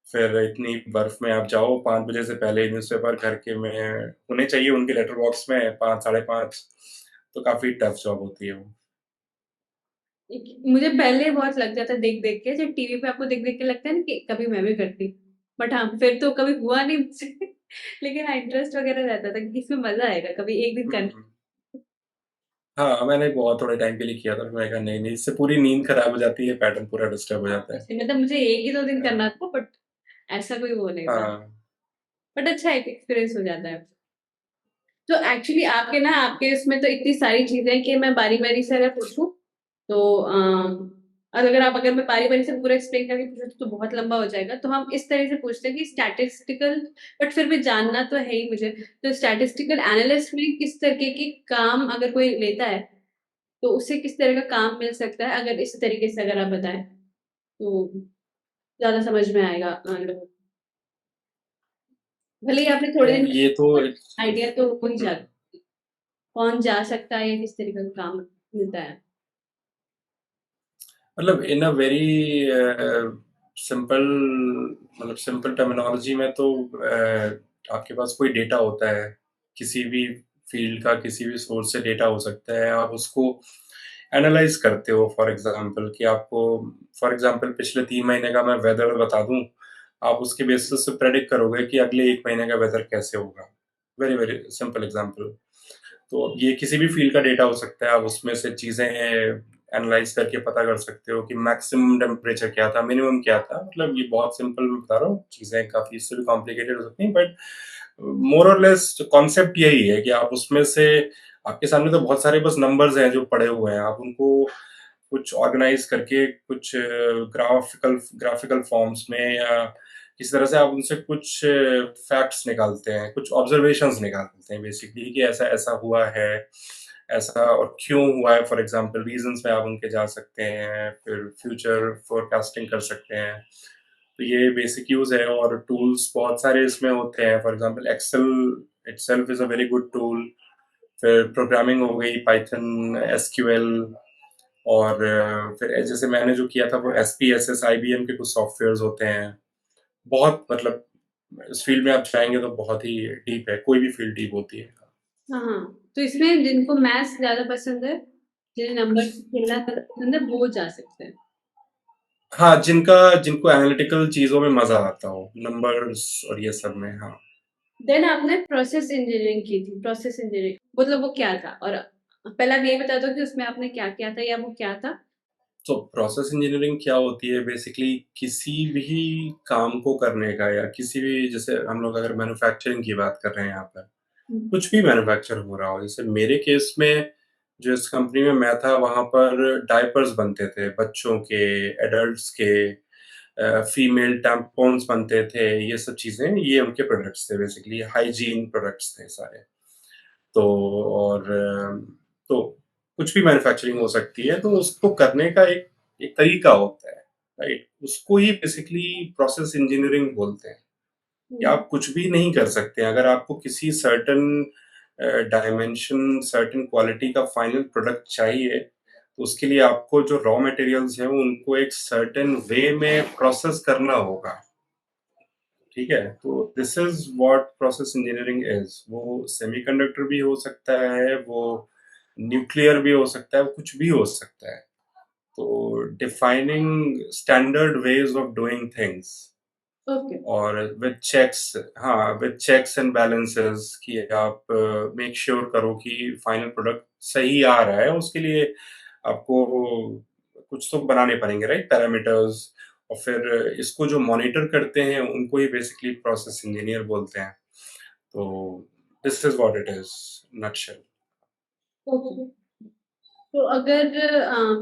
फिर इतनी बर्फ़ में आप जाओ 5 बजे से पहले ही न्यूज़पेपर घर के में होने चाहिए उनके लेटर बॉक्स में 5 साढ़े 5, तो काफ़ी टफ़ जॉब होती है वो। मुझे पहले बहुत लगता था देख-देख के, जब टीवी पे आपको देख-देख के लगता है ना कि कभी मैं भी करती। बट हाँ, फिर तो कभी हुआ नहीं मुझसे। लेकिन हाँ, इंटरेस्ट वगैरह रहता था कि इसमें मज़ा आएगा, कभी एक दिन हुँ, करना। हुँ। हाँ, मैंने बहुत थोड़े टाइम के लिए किया था, फिर मैंने कहा नहीं-नहीं, इससे पूरी नींद खराब हो जाती है, पैटर्न पूरा डिस्टर्ब हो हाँ, जाता है। वैसे मतलब मुझे 1 ही 2 दिन हाँ, करना था, बट ऐसा कोई वो नहीं था। हाँ। बट अच्छा एक एक्सपीरियंस हो जाता है। तो एक्चुअली आपके इसमें तो इतनी सारी चीज़ें हैं कि मैं बारी-बारी से अगर पूछूँ, तो अगर मैं बारी-बारी से पूरा एक्सप्लेन करके पूछूँ तो बहुत लंबा हो जाएगा। तो हम इस तरह से पूछते हैं कि स्टैटिस्टिकल, बट फिर भी जानना तो है ही मुझे। तो स्टैटिस्टिकल एनालिस्ट में किस तरीके के काम अगर कोई लेता है, तो उसे किस तरह का काम मिल सकता है? अगर इस तरीके से अगर आप बताएँ, तो ज़्यादा समझ में आएगा लोगों को। भले ही आपने थोड़े दिन ये तो बट आइडिया तो हो ही हुँ। जाता है। कौन जा सकता है या किस तरीके का काम मिलता है? मतलब इन अ वेरी सिंपल, मतलब सिंपल टर्मिनोलॉजी में तो आपके पास कोई डेटा होता है, किसी भी फील्ड का किसी भी सोर्स से डेटा हो सकता है, आप उसको एनालाइज करते हो। फॉर एग्जांपल पिछले 3 महीने का मैं वेदर बता दूं, आप उसके बेसिस से प्रेडिक्ट करोगे कि अगले 1 महीने का वेदर कैसे होगा। Very very simple example. तो अब ये किसी भी फील्ड का डेटा हो सकता है, आप उसमें से चीज़ें एनालाइज़ करके पता कर सकते हो कि मैक्सिमम टेम्परेचर क्या था, मिनिमम क्या था। मतलब ये बहुत सिंपल मैं बता रहा हूँ, चीज़ें काफ़ी इससे भी कॉम्प्लिकेटेड हो सकती हैं, बट मोर और लेस कॉन्सेप्ट यही है कि आप उसमें से आपके सामने तो बहुत सारे बस नंबर्स हैं जो पड़े हुए हैं, आप उनको कुछ ऑर्गेनाइज़ करके कुछ ग्राफ़िकल फॉर्म्स में या किसी तरह से आप उनसे कुछ फैक्ट्स निकालते हैं, कुछ ऑब्जर्वेशंस निकालते हैं बेसिकली कि ऐसा-ऐसा हुआ है, ऐसा और क्यों हुआ है। फॉर एग्ज़ाम्पल रीज़न्स में आप उनके जा सकते हैं, फिर फ्यूचर फोरकास्टिंग कर सकते हैं। तो ये बेसिक यूज़ है, और टूल्स बहुत सारे इसमें होते हैं। For example Excel itself is a very good tool. फिर प्रोग्रामिंग हो गई, पाइथन, एसक्यूएल, और फिर जैसे मैंने जो किया था वो एसपीएसएस, आईबीएम के कुछ सॉफ्टवेयर्स होते हैं। बहुत मतलब इस फील्ड में आप जाएँगे तो बहुत ही डीप है, कोई भी फील्ड डीप होती है। हाँ, हाँ। तो इसमें जिनको मैथ्स ज़्यादा पसंद है, जिन्हें नंबर से खेलना ज़्यादा पसंद है, वो जा सकते हैं। हाँ, जिनको एनालिटिकल चीज़ों में मज़ा आता हो, नंबर्स और ये सब में, हाँ। देन आपने प्रोसेस इंजीनियरिंग की थी, प्रोसेस इंजीनियरिंग मतलब वो क्या था? और पहले आप ये बता दो कि उसमें आपने क्या किया था या वो क्या था? तो प्रोसेस इंजीनियरिंग क्या होती है बेसिकली किसी भी काम को करने का या किसी भी जैसे हम लोग अगर मैन्युफैक्चरिंग की बात कर रहे हैं यहाँ पर, हुँ। कुछ भी मैन्युफैक्चर हो रहा हो, जैसे मेरे केस में जिस कंपनी में मैं था वहाँ पर डायपर्स बनते थे बच्चों के, एडल्ट्स के, फीमेल टैम्पॉन्स बनते थे, ये सब चीज़ें ये उनके प्रोडक्ट्स थे बेसिकली हाइजीन प्रोडक्ट्स थे सारे। तो और तो कुछ भी मैन्युफैक्चरिंग हो सकती है, तो उसको करने का एक एक तरीका होता है, राइट? उसको ही बेसिकली प्रोसेस इंजीनियरिंग बोलते हैं कि हुँ। आप कुछ भी नहीं कर सकते। अगर आपको किसी सर्टेन डायमेंशन, सर्टेन क्वालिटी का फाइनल प्रोडक्ट चाहिए, तो उसके लिए आपको जो रॉ मटेरियल्स हैं, उनको एक सर्टेन वे में प्रोसेस करना होगा। ठीक है? तो this is what process engineering is. वो सेमीकंडक्टर भी हो सकता है, वो न्यूक्लियर भी हो सकता है, वो कुछ भी हो सकता है। तो defining standard ways of doing things okay. और विद चेक्स, हाँ, विद चेक्स एंड बैलेंसेस कि आप मेक श्योर करो कि फाइनल प्रोडक्ट सही आ रहा है, उसके लिए आपको कुछ तो बनाने पड़ेंगे, राइट? पैरामीटर्स और फिर इसको जो मॉनिटर करते हैं, उनको ही बेसिकली प्रोसेस इंजीनियर बोलते हैं। तो this is what it is, nutshell. Okay. तो अगर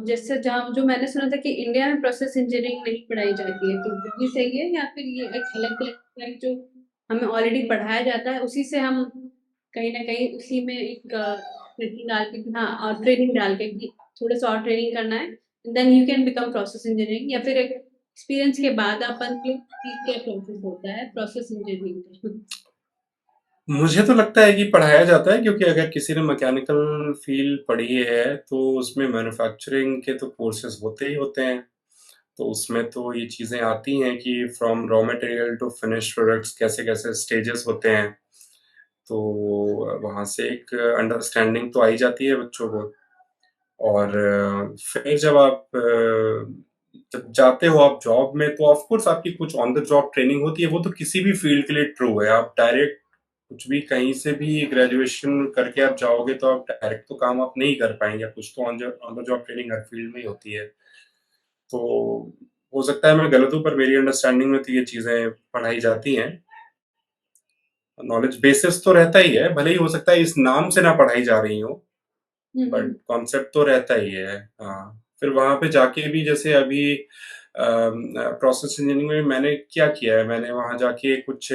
जैसे जहाँ जो मैंने सुना था कि इंडिया में प्रोसेस इंजीनियरिंग नहीं पढ़ाई जाती है, तो वो भी सही है या फिर ये एक अलग है जो हमें ऑलरेडी पढ़ाया जाता है, उसी से हम कहीं न कहीं उसी में एक ट्रेनिंग डाल के हाँ और ट्रेनिंग डाल के कि थोड़ा-सा और ट्रेनिंग करना है, then you can become process engineering या फिर एक एक्सपीरियंस के बाद अपन को कि क्या प्रोसेस होता है प्रोसेस इंजीनियरिंग का? मुझे तो लगता है कि पढ़ाया जाता है क्योंकि अगर किसी ने मैकेनिकल फील्ड पढ़ी है, तो उसमें मैन्युफैक्चरिंग के तो कोर्सेज़ होते ही होते हैं। तो उसमें तो ये चीज़ें आती हैं कि from raw material to finished products कैसे-कैसे स्टेजेस होते हैं। तो वहाँ से एक अंडरस्टैंडिंग तो आ ही जाती है बच्चों को और फिर जब जाते हो आप जॉब में तो ऑफ कोर्स आपकी कुछ ऑन द जॉब ट्रेनिंग होती है, वो तो किसी भी फील्ड के लिए ट्रू है। आप डायरेक्ट कुछ भी कहीं से भी ग्रेजुएशन करके आप जाओगे तो आप डायरेक्ट तो काम आप नहीं कर पाएँगे, कुछ तो on the job training her field में ही होती है। तो हो सकता है मैं गलत हूँ पर मेरी अंडरस्टैंडिंग में तो ये चीज़ें पढ़ाई जाती हैं। नॉलेज बेसिस तो रहता ही है, भले ही हो सकता है इस नाम से ना पढ़ाई जा रही हो, हुँ, बट हुँ। कॉन्सेप्ट तो रहता ही है। हाँ, फिर वहाँ पे जाके भी जैसे अभी प्रोसेस इंजीनियरिंग में मैंने क्या किया है, मैंने वहाँ जाके कुछ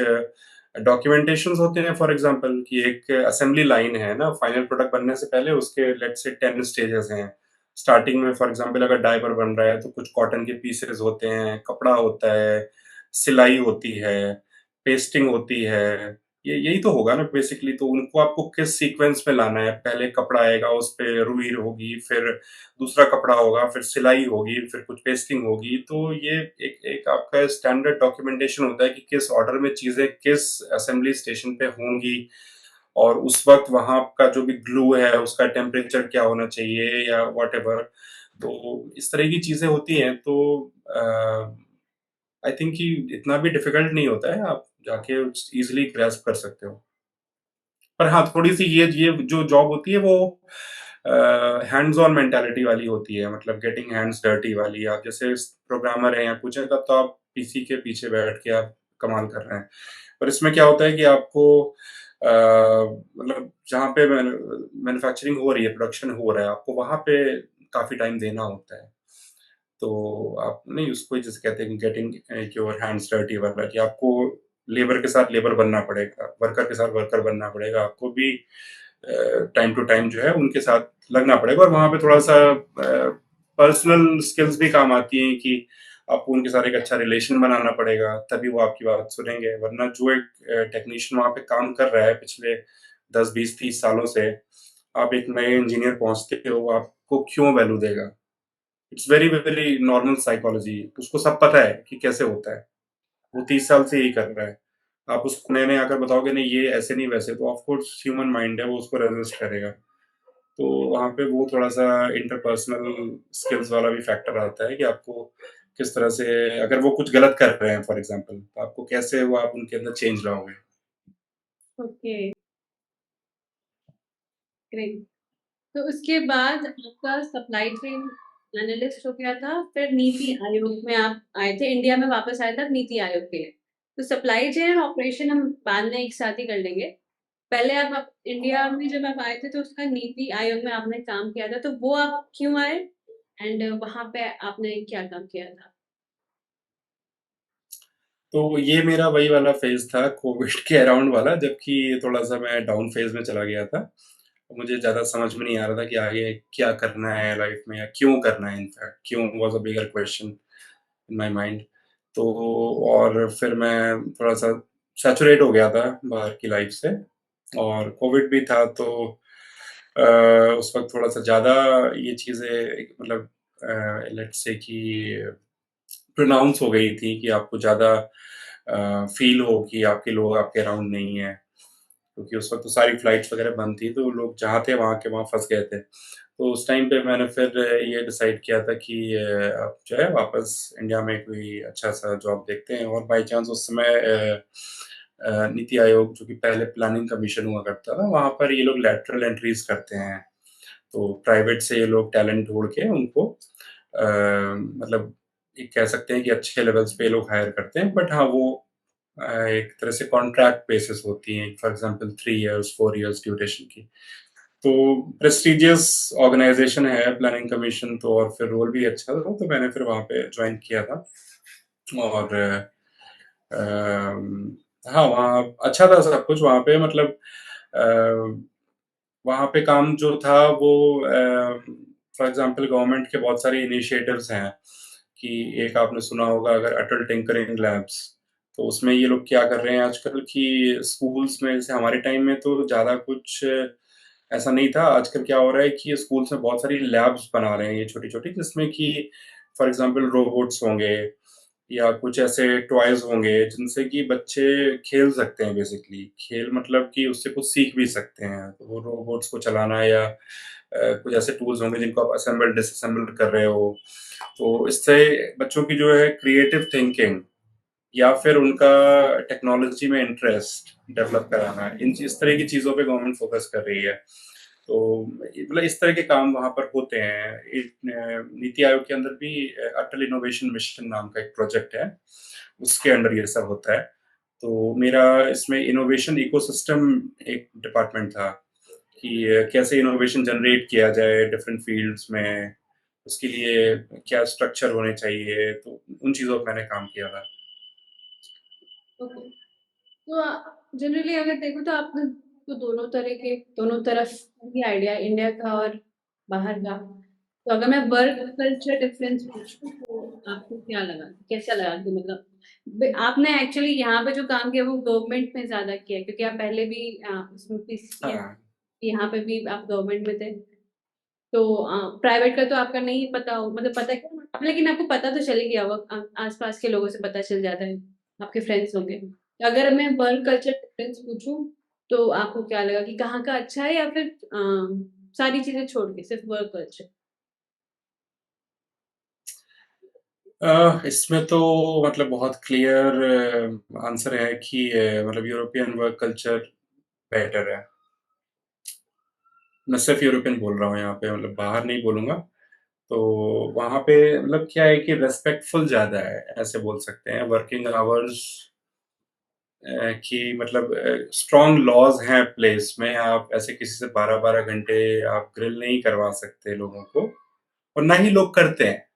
डॉक्यूमेंटेशंस होते हैं फॉर एग्ज़ाम्पल कि एक असेंबली लाइन है ना, फाइनल प्रोडक्ट बनने से पहले उसके लेट्स से 10 स्टेजेस हैं। स्टार्टिंग में फॉर एग्ज़ाम्पल अगर डायपर बन रहा है तो कुछ कॉटन के पीसेस होते हैं, कपड़ा होता है, सिलाई होती है, पेस्टिंग होती है। ये यही तो होगा ना बेसिकली, तो उनको आपको किस सीक्वेंस में लाना है, पहले कपड़ा आएगा, उस पे रुई होगी, फिर दूसरा कपड़ा होगा, फिर सिलाई होगी, फिर कुछ पेस्टिंग होगी, तो ये एक एक आपका स्टैंडर्ड डॉक्यूमेंटेशन होता है कि किस ऑर्डर में चीज़ें किस असेंबली स्टेशन पे होंगी और उस वक़्त वहाँ का जो भी ग्लू है, उसका टेम्परेचर क्या होना चाहिए या व्हाटएवर। तो इस तरह की चीज़ें होती हैं, तो आई थिंक कि इतना भी डिफ़िकल्ट नहीं होता है, आप जाके ईज़िली ग्रैस्प कर सकते हो। पर हाँ, थोड़ी-सी ये जो जॉब होती है वो हैंड्स ऑन मेंटालिटी वाली होती है, मतलब गेटिंग हैंड्स डर्टी वाली। आप जैसे प्रोग्रामर हैं या कुछ हैं, तब तो आप पीसी के पीछे बैठ के आप कमाल कर रहे हैं। पर इसमें क्या होता है कि आपको मतलब जहाँ पे मैन्युफैक्चरिंग हो रही है, प्रोडक्शन हो रहा है, आपको वहाँ पे काफ़ी टाइम देना होता है। तो आप नहीं उसको ही जैसे कहते हैं कि गेटिंग योर हैंड्स डर्टी वाला कि आपको लेबर के साथ लेबर बनना पड़ेगा, वर्कर के साथ वर्कर बनना पड़ेगा, आपको भी टाइम टू टाइम जो है उनके साथ लगना पड़ेगा और वहाँ पे थोड़ा-सा पर्सनल स्किल्स भी काम आती हैं कि आपको उनके साथ एक अच्छा रिलेशन बनाना पड़ेगा, तभी वो आपकी बात सुनेंगे, वरना जो एक टेक्नीशियन वहाँ पे काम कर रहा है पिछले 10, 20, 30 सालों से, आप एक नए इंजीनियर पहुँचते हो, वो आपको क्यों वैल्यू देगा? It's very, very normal psychology, उसको सब पता है कि कैसे होता है। वो 30 साल से यही कर रहा है। आप उसको नए-नए आकर बताओगे नहीं ये ऐसे नहीं वैसे, तो ऑफ कोर्स ह्यूमन माइंड है वो उसको रेज़िस्ट करेगा। तो वहाँ पे वो थोड़ा-सा इंटरपर्सनल स्किल्स वाला भी फैक्टर आता है कि आपको किस तरह से, अगर वो कुछ गलत कर रहे हैं फॉर एग्ज़ाम्पल, तो आपको कैसे वो आप उनके अंदर चेंज लाओगे? Okay, great. तो उसके बाद आपका सप्लाई चेन एनालिस्ट हो गया था, फिर नीति आयोग में आप आए थे, इंडिया में वापस आए थे आप नीति आयोग के लिए। तो सप्लाई चेन और ऑपरेशन हम बाद में एक साथ ही कर लेंगे। पहले आप इंडिया में जब आप आए थे तो उसका नीति आयोग में आपने काम किया था, तो वो आप क्यों आए? एंड वहाँ पे आपने क्या काम किया था? तो ये मेरा वही वाला फ़ेज़ था कोविड के अराउंड वाला, जबकि थोड़ा-सा मैं डाउन फ़ेज़ में चला गया था। मुझे ज़्यादा समझ में नहीं आ रहा था कि आगे क्या करना है लाइफ़ में या क्यों करना है इनफैक्ट, क्यों was a bigger question in my mind. तो और फिर मैं थोड़ा-सा सैचुरेट हो गया था बाहर की लाइफ़ से, और कोविड भी था तो अ, उस वक़्त थोड़ा-सा ज़्यादा ये चीज़ें मतलब लेट्स से कि प्रोनाउंस हो गई थी कि आपको ज़्यादा फ़ील हो कि आपके लोग आपके अराउंड नहीं हैं। क्योंकि उस वक़्त तो सारी फ्लाइट्स वग़ैरह बंद थी, तो लोग जहाँ थे वहाँ के वहाँ फँस गए थे। तो उस टाइम पे मैंने फिर ये डिसाइड किया था कि अब जो है वापस इंडिया में कोई अच्छा-सा जॉब देखते हैं, और बाय चांस उस समय नीति आयोग जो कि पहले प्लानिंग कमीशन हुआ करता था, वहाँ पर ये लोग लैटरल एंट्रीज़ करते हैं। तो प्राइवेट से ये लोग टैलेंट ढूँढ के उनको मतलब ये कह सकते हैं कि अच्छे लेवल्स पे ये लोग हायर करते हैं। बट हाँ, वो एक तरह से कॉन्ट्रैक्ट बेसिस होती हैं, for example 3 years, 4 years duration की। तो प्रेस्टीजियस ऑर्गनाइज़ेशन है प्लानिंग कमीशन, तो और फिर रोल भी अच्छा था, तो मैंने फिर वहाँ पे जॉइन किया था। और हाँ, वहाँ अच्छा था सब कुछ वहाँ पे, मतलब अ, वहाँ पे काम जो था वो फॉर एग्ज़ाम्पल गवर्नमेंट के बहुत सारे इनिशिएटिव्स हैं, कि एक आपने सुना होगा अगर अटल टिंकरिंग लैब्स, तो उसमें ये लोग क्या कर रहे हैं आजकल कि स्कूल्स में, जैसे हमारे टाइम में तो ज़्यादा कुछ ऐसा नहीं था, आजकल क्या हो रहा है कि स्कूल्स में बहुत सारी लैब्स बना रहे हैं ये छोटी-छोटी, जिसमें कि फॉर एग्ज़ाम्पल रोबोट्स होंगे या कुछ ऐसे टॉयज़ होंगे जिनसे कि बच्चे खेल सकते हैं बेसिकली। खेल मतलब कि उससे कुछ सीख भी सकते हैं। तो वो रोबोट्स को चलाना या कुछ ऐसे टूल्स होंगे जिनको आप असेंबल डिसअसेंबल कर रहे हो। तो इससे बच्चों की जो है क्रिएटिव थिंकिंग या फिर उनका टेक्नोलॉजी में इंटरेस्ट डेवलप कराना, इन इस तरह की चीज़ों पे गवर्नमेंट फ़ोकस कर रही है। तो मतलब इस तरह के काम वहाँ पर होते हैं। एक नीति आयोग के अंदर भी अटल इनोवेशन मिशन नाम का एक प्रोजेक्ट है, उसके अंडर ये सब होता है। तो मेरा इसमें इनोवेशन इकोसिस्टम एक डिपार्टमेंट था, कि कैसे इनोवेशन जनरेट किया जाए डिफरेंट फ़ील्ड्स में, उसके लिए क्या स्ट्रक्चर होने चाहिए, तो उन चीज़ों पे मैंने काम किया था। ओके। तो जनरली अगर देखो तो आपने तो दोनों तरफ ही आइडिया इंडिया का और बाहर का। तो अगर मैं वर्क कल्चर डिफरेंस पूछूं तो आपको क्या लगा, कैसा लगा कि मतलब आपने एक्चुअली यहाँ पे जो काम किया वो गवर्नमेंट में ज्यादा किया, क्योंकि आप पहले भी उसमें किया, हाँ। यहाँ पे भी आप गवर्नमेंट में थे। तो प्राइवेट का तो आपका नहीं पता हो, मतलब पता है अब, लेकिन आपको पता तो चल ही गया होगा, आसपास के लोगों से पता चल जाता है, आपके फ्रेंड्स होंगे। तो अगर मैं वर्क कल्चर डिफरेंस पूछूं तो आपको क्या लगा कि कहाँ का अच्छा है, या फिर सारी चीजें छोड़ के सिर्फ वर्क कल्चर? इसमें तो मतलब बहुत क्लियर आंसर है कि मतलब यूरोपियन वर्क कल्चर बेटर है। मैं सिर्फ यूरोपियन बोल रहा हूँ यहाँ पे, मतलब बाहर नहीं बोलूँगा। तो वहाँ पे मतलब क्या है कि रिस्पेक्टफुल ज़्यादा है, ऐसे बोल सकते हैं। वर्किंग आवर्स कि मतलब स्ट्रॉन्ग लॉज़ हैं प्लेस में, आप ऐसे किसी से 12-12 घंटे आप ग्रिल नहीं करवा सकते लोगों को, और ना ही लोग करते हैं।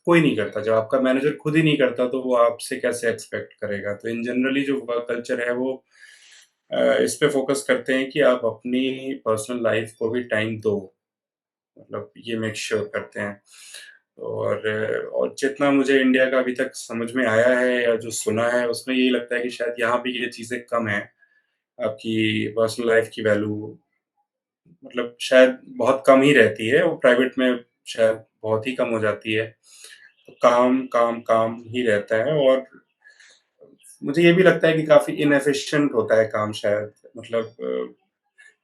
कोई नहीं करता, जब आपका मैनेजर खुद ही नहीं करता तो वो आपसे कैसे एक्सपेक्ट करेगा। तो इन जनरली जो वर्क कल्चर है वो इस पे फ़ोकस करते हैं कि आप अपनी पर्सनल लाइफ़ को भी टाइम दो, मतलब ये मेक श्योर करते हैं। और जितना मुझे इंडिया का अभी तक समझ में आया है या जो सुना है, उसमें यही लगता है कि शायद यहाँ भी ये चीज़ें कम हैं। आपकी पर्सनल लाइफ़ की वैल्यू मतलब शायद बहुत कम ही रहती है, वो प्राइवेट में शायद बहुत ही कम हो जाती है। तो काम, काम, काम ही रहता है और मुझे ये भी लगता है कि काफ़ी इनएफ़िशिएंट होता है काम शायद। मतलब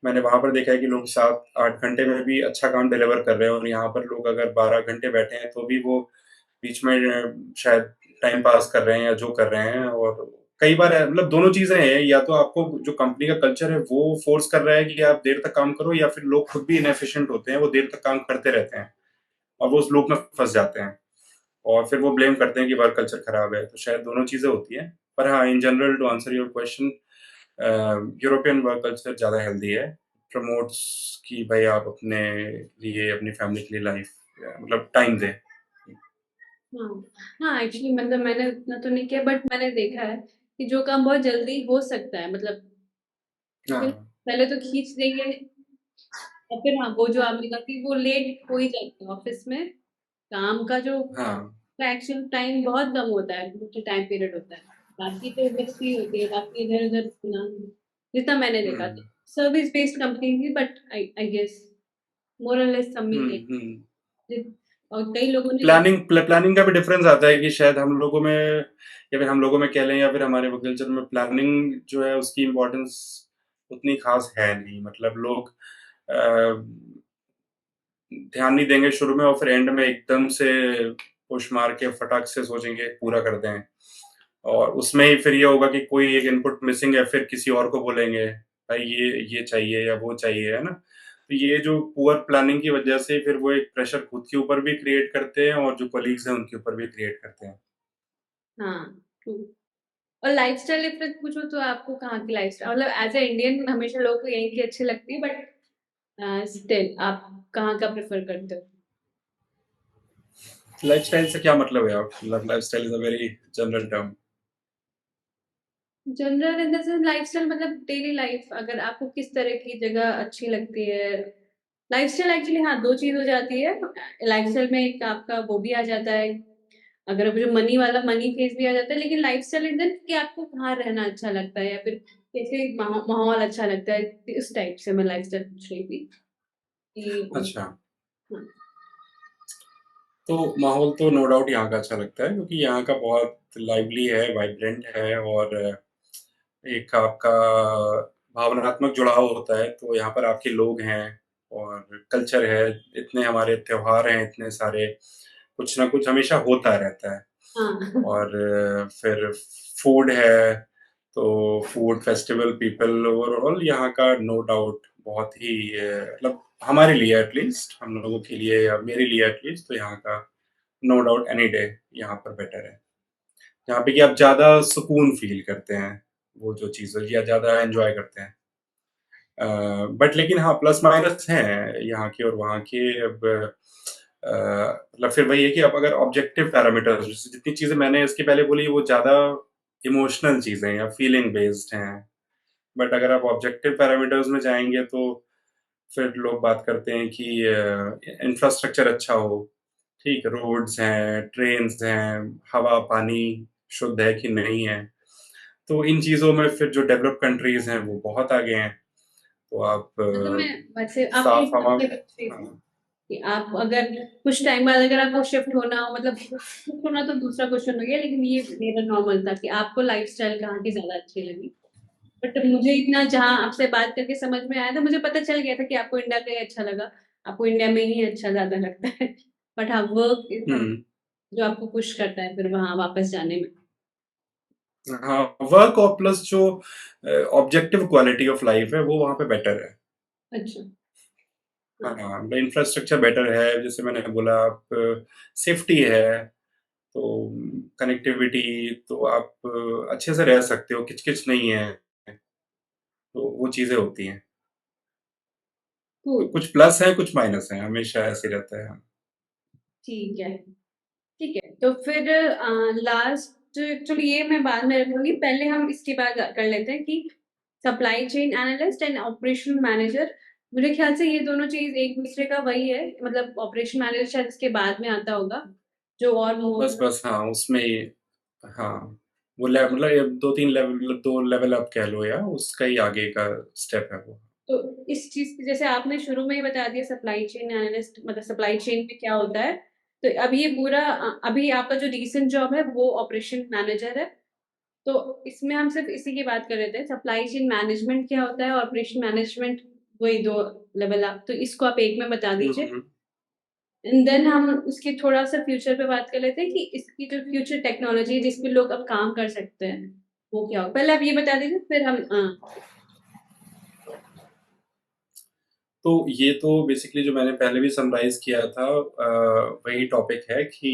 मैंने वहाँ पर देखा है कि लोग 7-8 घंटे में भी अच्छा काम डिलीवर कर रहे हैं और यहाँ पर लोग अगर 12 घंटे बैठे हैं तो भी वो बीच में शायद टाइम पास कर रहे हैं या जो कर रहे हैं और कई बार मतलब दोनों चीज़ें हैं, या तो आपको जो कंपनी का कल्चर है वो फ़ोर्स कर रहा है कि आप देर तक काम करो, या फिर लोग खुद भी इनएफ़िशिएंट होते हैं, वो देर तक काम करते रहते हैं और वो उस लूप में फँस जाते हैं और फिर वो ब्लेम करते हैं कि वर्क कल्चर खराब है, तो शायद दोनों चीज़ें होती हैं। पर हाँ, in general to answer your question, European work culture ज़्यादा हेल्दी है, प्रमोट्स कि भाई आप अपने लिए, अपनी फैमिली के लिए लाइफ मतलब टाइम दें। हाँ, हाँ, एक्चुअली मतलब मैंने उतना तो नहीं किया बट मैंने देखा है कि जो काम बहुत जल्दी हो सकता है मतलब हाँ, फिर पहले तो खींच देंगे और फिर हाँ, वो जो आपने कहा कि वो लेट हो ही जाता है ऑफ़िस में, काम का जो हाँ। एक्चुअल टाइम बहुत कम होता है, जो टाइम पीरियड होता है। बाकी तो बस फ्री होती है, बाकी इधर-उधर घूमना, जितना मैंने देखा हुँ, था। सर्विस बेस्ड कंपनी थी बट आई गेस मोर और लेस सब हुँ, मिल गई। हुँ। और कई लोगों ने प्लानिंग का भी डिफरेंस आता है कि शायद हम लोगों में, या फिर हम लोगों में कह लें, या फिर हमारे वर्क कल्चर में प्लानिंग जो है उसकी इम्पोर्टेंस उतनी खास है नहीं। मतलब लोग ध्यान नहीं देंगे शुरू में और फिर एंड में एकदम से पुश मार के फटाक से सोचेंगे पूरा कर दें, और उसमें ही फिर ये होगा कि कोई एक इनपुट मिसिंग है, फिर किसी और को बोलेंगे भाई ये चाहिए या वो चाहिए, है ना? तो ये जो पुअर प्लानिंग की वजह से फिर वो एक प्रेशर खुद के ऊपर भी क्रिएट करते हैं और जो कलीग्स हैं उनके ऊपर भी क्रिएट करते हैं। हाँ, ट्रू। और लाइफ़स्टाइल डिफरेंस पूछो तो आपको कहाँ की लाइफ़स्टाइल मतलब एज़ अ इंडियन हमेशा लोगों को यहीं की अच्छी लगती है बट स्टिल आप कहाँ का प्रेफ़र करते हो? लाइफ़स्टाइल से क्या मतलब है? आप lifestyle is a very general term. General in the sense lifestyle मतलब डेली लाइफ़ अगर आपको किस तरह की जगह अच्छी लगती है। लाइफ़स्टाइल एक्चुअली हाँ, 2 चीज़ हो जाती है। लाइफ़स्टाइल में एक आपका वो भी आ जाता है, अगर अब जो मनी वाला मनी फेज़ भी आ जाता है, लेकिन लाइफ़स्टाइल इन द सेंस कि आपको कहाँ रहना अच्छा लगता है या फिर कैसे माहौल अच्छा लगता है, इस टाइप से मैं लाइफ़स्टाइल पूछ रही थी कि अच्छा, हाँ, तो माहौल तो नो डाउट यहाँ का अच्छा लगता है क्योंकि यहाँ का बहुत लाइवली है, वाइब्रेंट है और एक आपका भावनात्मक जुड़ाव होता है, तो यहाँ पर आपके लोग हैं और कल्चर है, इतने हमारे त्योहार हैं, इतने सारे, कुछ ना कुछ हमेशा होता रहता है। हाँ। और फिर फूड है, तो फूड फेस्टिवल पीपल ओवरऑल यहाँ का नो डाउट बहुत ही मतलब हमारे लिए एटलीस्ट, हम लोगों के लिए या मेरे लिए एटलीस्ट, तो यहाँ का नो डाउट एनी डे यहाँ पर बेटर है। यहाँ पे कि आप ज़्यादा सुकून फ़ील करते हैं, वो जो चीज़ है या ज़्यादा एन्जॉय करते हैं। बट लेकिन हाँ, प्लस माइनस हैं यहाँ के और वहाँ के। अब मतलब फिर वही है कि अब अगर ऑब्जेक्टिव पैरामीटर्स जैसे जितनी चीज़ें मैंने इसके पहले बोली वो ज़्यादा इमोशनल चीज़ें हैं या फीलिंग बेस्ड हैं। बट अगर आप ऑब्जेक्टिव पैरामीटर्स में जाएँगे तो फिर लोग बात करते हैं कि इंफ्रास्ट्रक्चर अच्छा हो, ठीक है, रोड्स हैं, ट्रेन्स हैं, हवा, पानी शुद्ध है कि नहीं है। तो इन चीज़ों में फिर जो डेवलप्ड कंट्रीज़ हैं वो बहुत आगे हैं। तो आप मतलब मैं वैसे आपको साफ हवा। आपके पूछ रही थी हाँ, कि आप अगर कुछ टाइम बाद अगर आपको शिफ्ट होना हो मतलब शिफ्ट होना तो दूसरा क्वेश्चन हो गया लेकिन ये मेरा नॉर्मल था कि आपको लाइफ़स्टाइल कहाँ की ज़्यादा अच्छी लगी? बट मुझे इतना जहाँ आपसे बात करके समझ में आया था मुझे पता चल गया था कि आपको इंडिया का ही अच्छा लगा, आपको इंडिया में ही अच्छा ज़्यादा लगता है। बट हाँ, वर्क इज़ हुँ। जो आपको पुश करता है फिर वहाँ वापस जाने में। हाँ, वर्क और प्लस जो ऑब्जेक्टिव क्वालिटी ऑफ लाइफ है वो वहाँ पे बेटर है। अच्छा, हाँ, हाँ, मतलब इंफ्रास्ट्रक्चर बेटर है, जैसे मैंने बोला, आप सेफ्टी है, तो कनेक्टिविटी, तो आप अच्छे से रह सकते हो, किच-किच नहीं है, तो वो चीज़ें होती हैं। तो कूल, कुछ प्लस है, कुछ माइनस है, हमेशा ऐसे ही रहता है। ठीक है। ठीक है, तो फिर लास्ट एक्चुअली ये मैं बाद में रखूँगी, पहले हम इसके बाद कर लेते हैं कि supply chain analyst and operational manager, मुझे ख्याल से ये दोनों चीज़ एक-दूसरे का वही है, मतलब ऑपरेशन मैनेजर शायद इसके बाद में आता होगा, जो और मोर बस हाँ, उसमें ही हाँ, वो ले मतलब ये 2-3 लेवल 2 लेवल आप कह लो या उसका ही आगे का स्टेप है वो। तो इस चीज़ जैसे आपने शुरू में ही बता दिया सप्लाई चेन एनालिस्ट मतलब सप्लाई चेन में क्या होता है, तो अब ये पूरा अभी आपका जो रीसेंट जॉब है वो ऑपरेशन मैनेजर है। तो इसमें हम सिर्फ इसी की बात कर रहे थे, सप्लाई चेन मैनेजमेंट क्या होता है, ऑपरेशन मैनेजमेंट वही 2 लेवल आप तो इसको आप एक में बता दीजिए। एंड देन हम उसकी थोड़ा-सा फ्यूचर पे बात कर लेते हैं कि इसकी जो फ्यूचर टेक्नोलॉजी है जिस पे लोग अब काम कर सकते हैं, वो क्या हो? पहले आप ये बता दीजिए फिर हम तो ये तो बेसिकली जो मैंने पहले भी समराइज़ किया था वही टॉपिक है कि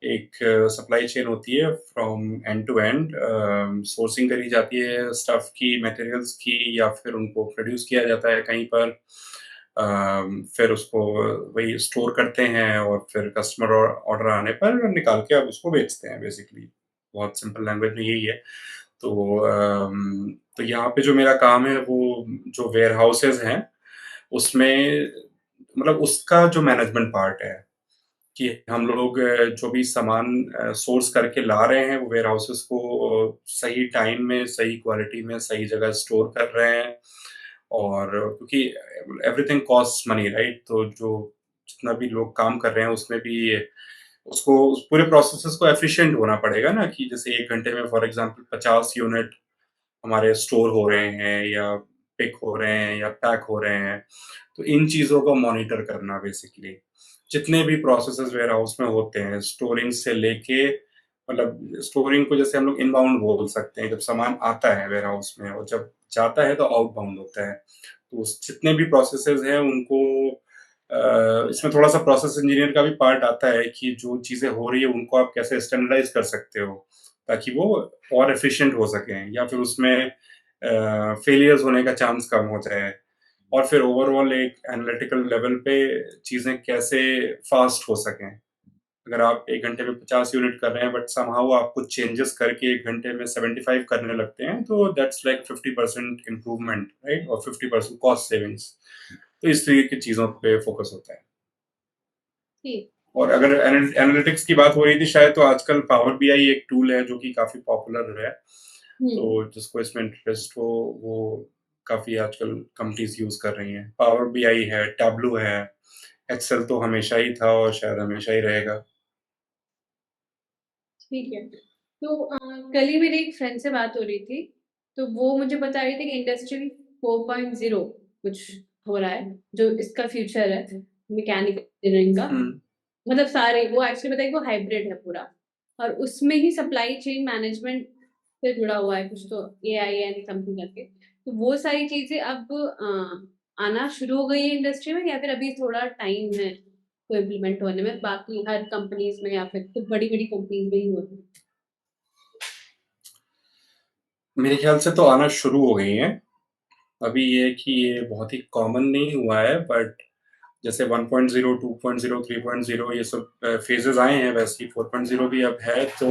एक सप्लाई चेन होती है from end to end sourcing करी जाती है स्टफ की, मटेरियल्स की या फिर उनको प्रोड्यूस किया जाता है कहीं पर। फिर उसको वही स्टोर करते हैं और फिर कस्टमर ऑर्डर आने पर निकाल के आप उसको बेचते हैं बेसिकली। बहुत सिंपल लैंग्वेज में यही है। तो तो यहाँ पे जो मेरा काम है वो जो वेयरहाउसेज़ हैं उसमें मतलब उसका जो मैनेजमेंट पार्ट है कि हम लोग जो भी सामान सोर्स करके ला रहे हैं वो वेयरहाउसेस को सही टाइम में, सही क्वालिटी में, सही जगह स्टोर कर रहे हैं और क्योंकि एवरीथिंग कॉस्ट्स मनी राइट? तो जो जितना भी लोग काम कर रहे हैं उसमें भी उसको उस पूरे प्रोसेसेस को एफिशिएंट होना पड़ेगा ना कि जैसे 1 घंटे में फॉर एग्ज़ाम्पल 50 यूनिट हमारे स्टोर हो रहे हैं या पिक हो रहे हैं या पैक हो रहे हैं। तो इन चीज़ों को मॉनिटर करना बेसिकली। जितने भी प्रोसेसेस वेयरहाउस में होते हैं, स्टोरिंग से लेके मतलब स्टोरिंग को जैसे हम लोग इनबाउंड बोल सकते हैं, जब सामान आता है वेयरहाउस में और जब जाता है तो आउटबाउंड होता है। तो उस जितने भी प्रोसेसेस हैं उनको इसमें थोड़ा-सा प्रोसेस इंजीनियर का भी पार्ट आता है कि जो चीज़ें हो रही है उनको आप कैसे स्टैंडर्डाइज़ कर सकते हो, ताकि वो और एफिशिएंट हो सकें या फिर उसमें फेलियर्स होने का चांस कम हो जाए। और फिर ओवरऑल एक एनालिटिकल लेवल पे चीज़ें कैसे फास्ट हो सकें। अगर आप 1 घंटे में 50 यूनिट कर रहे हैं बट समहाउ आप कुछ चेंजेस करके 1 घंटे में 75 करने लगते हैं, तो दैट्स लाइक 50% इम्प्रूवमेंट राइट? और 50% कॉस्ट सेविंग्स। तो इस तरीके की चीज़ों पे फोकस होता है। ठीक। और अगर एनालिटिक्स की बात हो रही थी शायद तो आजकल पावर बीआई एक टूल है जो कि काफ़ी पॉपुलर है। तो हुँ। जिसको इसमें इंटरेस्ट हो वो काफ़ी आजकल कंपनीज़ यूज़ कर रही हैं। पावर बीआई है, टैब्लू है, एक्सेल तो हमेशा ही था और शायद हमेशा ही रहेगा। ठीक है। तो कल ही मेरी एक फ्रेंड से बात हो रही थी, तो वो मुझे बता रही थी कि इंडस्ट्री 4.0 कुछ हो रहा है, जो इसका फ्यूचर है, मैकेनिकल इंजीनियरिंग का। हुँ। मतलब सारे वो एक्चुअली बताइए वो हाइब्रिड है पूरा और उसमें ही सप्लाई चेन मैनेजमेंट से जुड़ा हुआ है कुछ तो एआई एंड समथिंग करके। तो वो सारी चीज़ें अब आना शुरू हो गई है इंडस्ट्री में या फिर अभी थोड़ा टाइम है को इम्प्लीमेंट होने में, बाकी हर कंपनीज़ में या फिर कुछ बड़ी-बड़ी कंपनीज़ में ही हो रहा है? मेरे ख़्याल से तो आना शुरू हो गई हैं। अभी ये है कि ये बहुत ही कॉमन नहीं हुआ है बट जैसे 1.0, 2.0, 3.0 ये सब फ़ेजेज़ आए हैं वैसे ही 4.0 भी अब है तो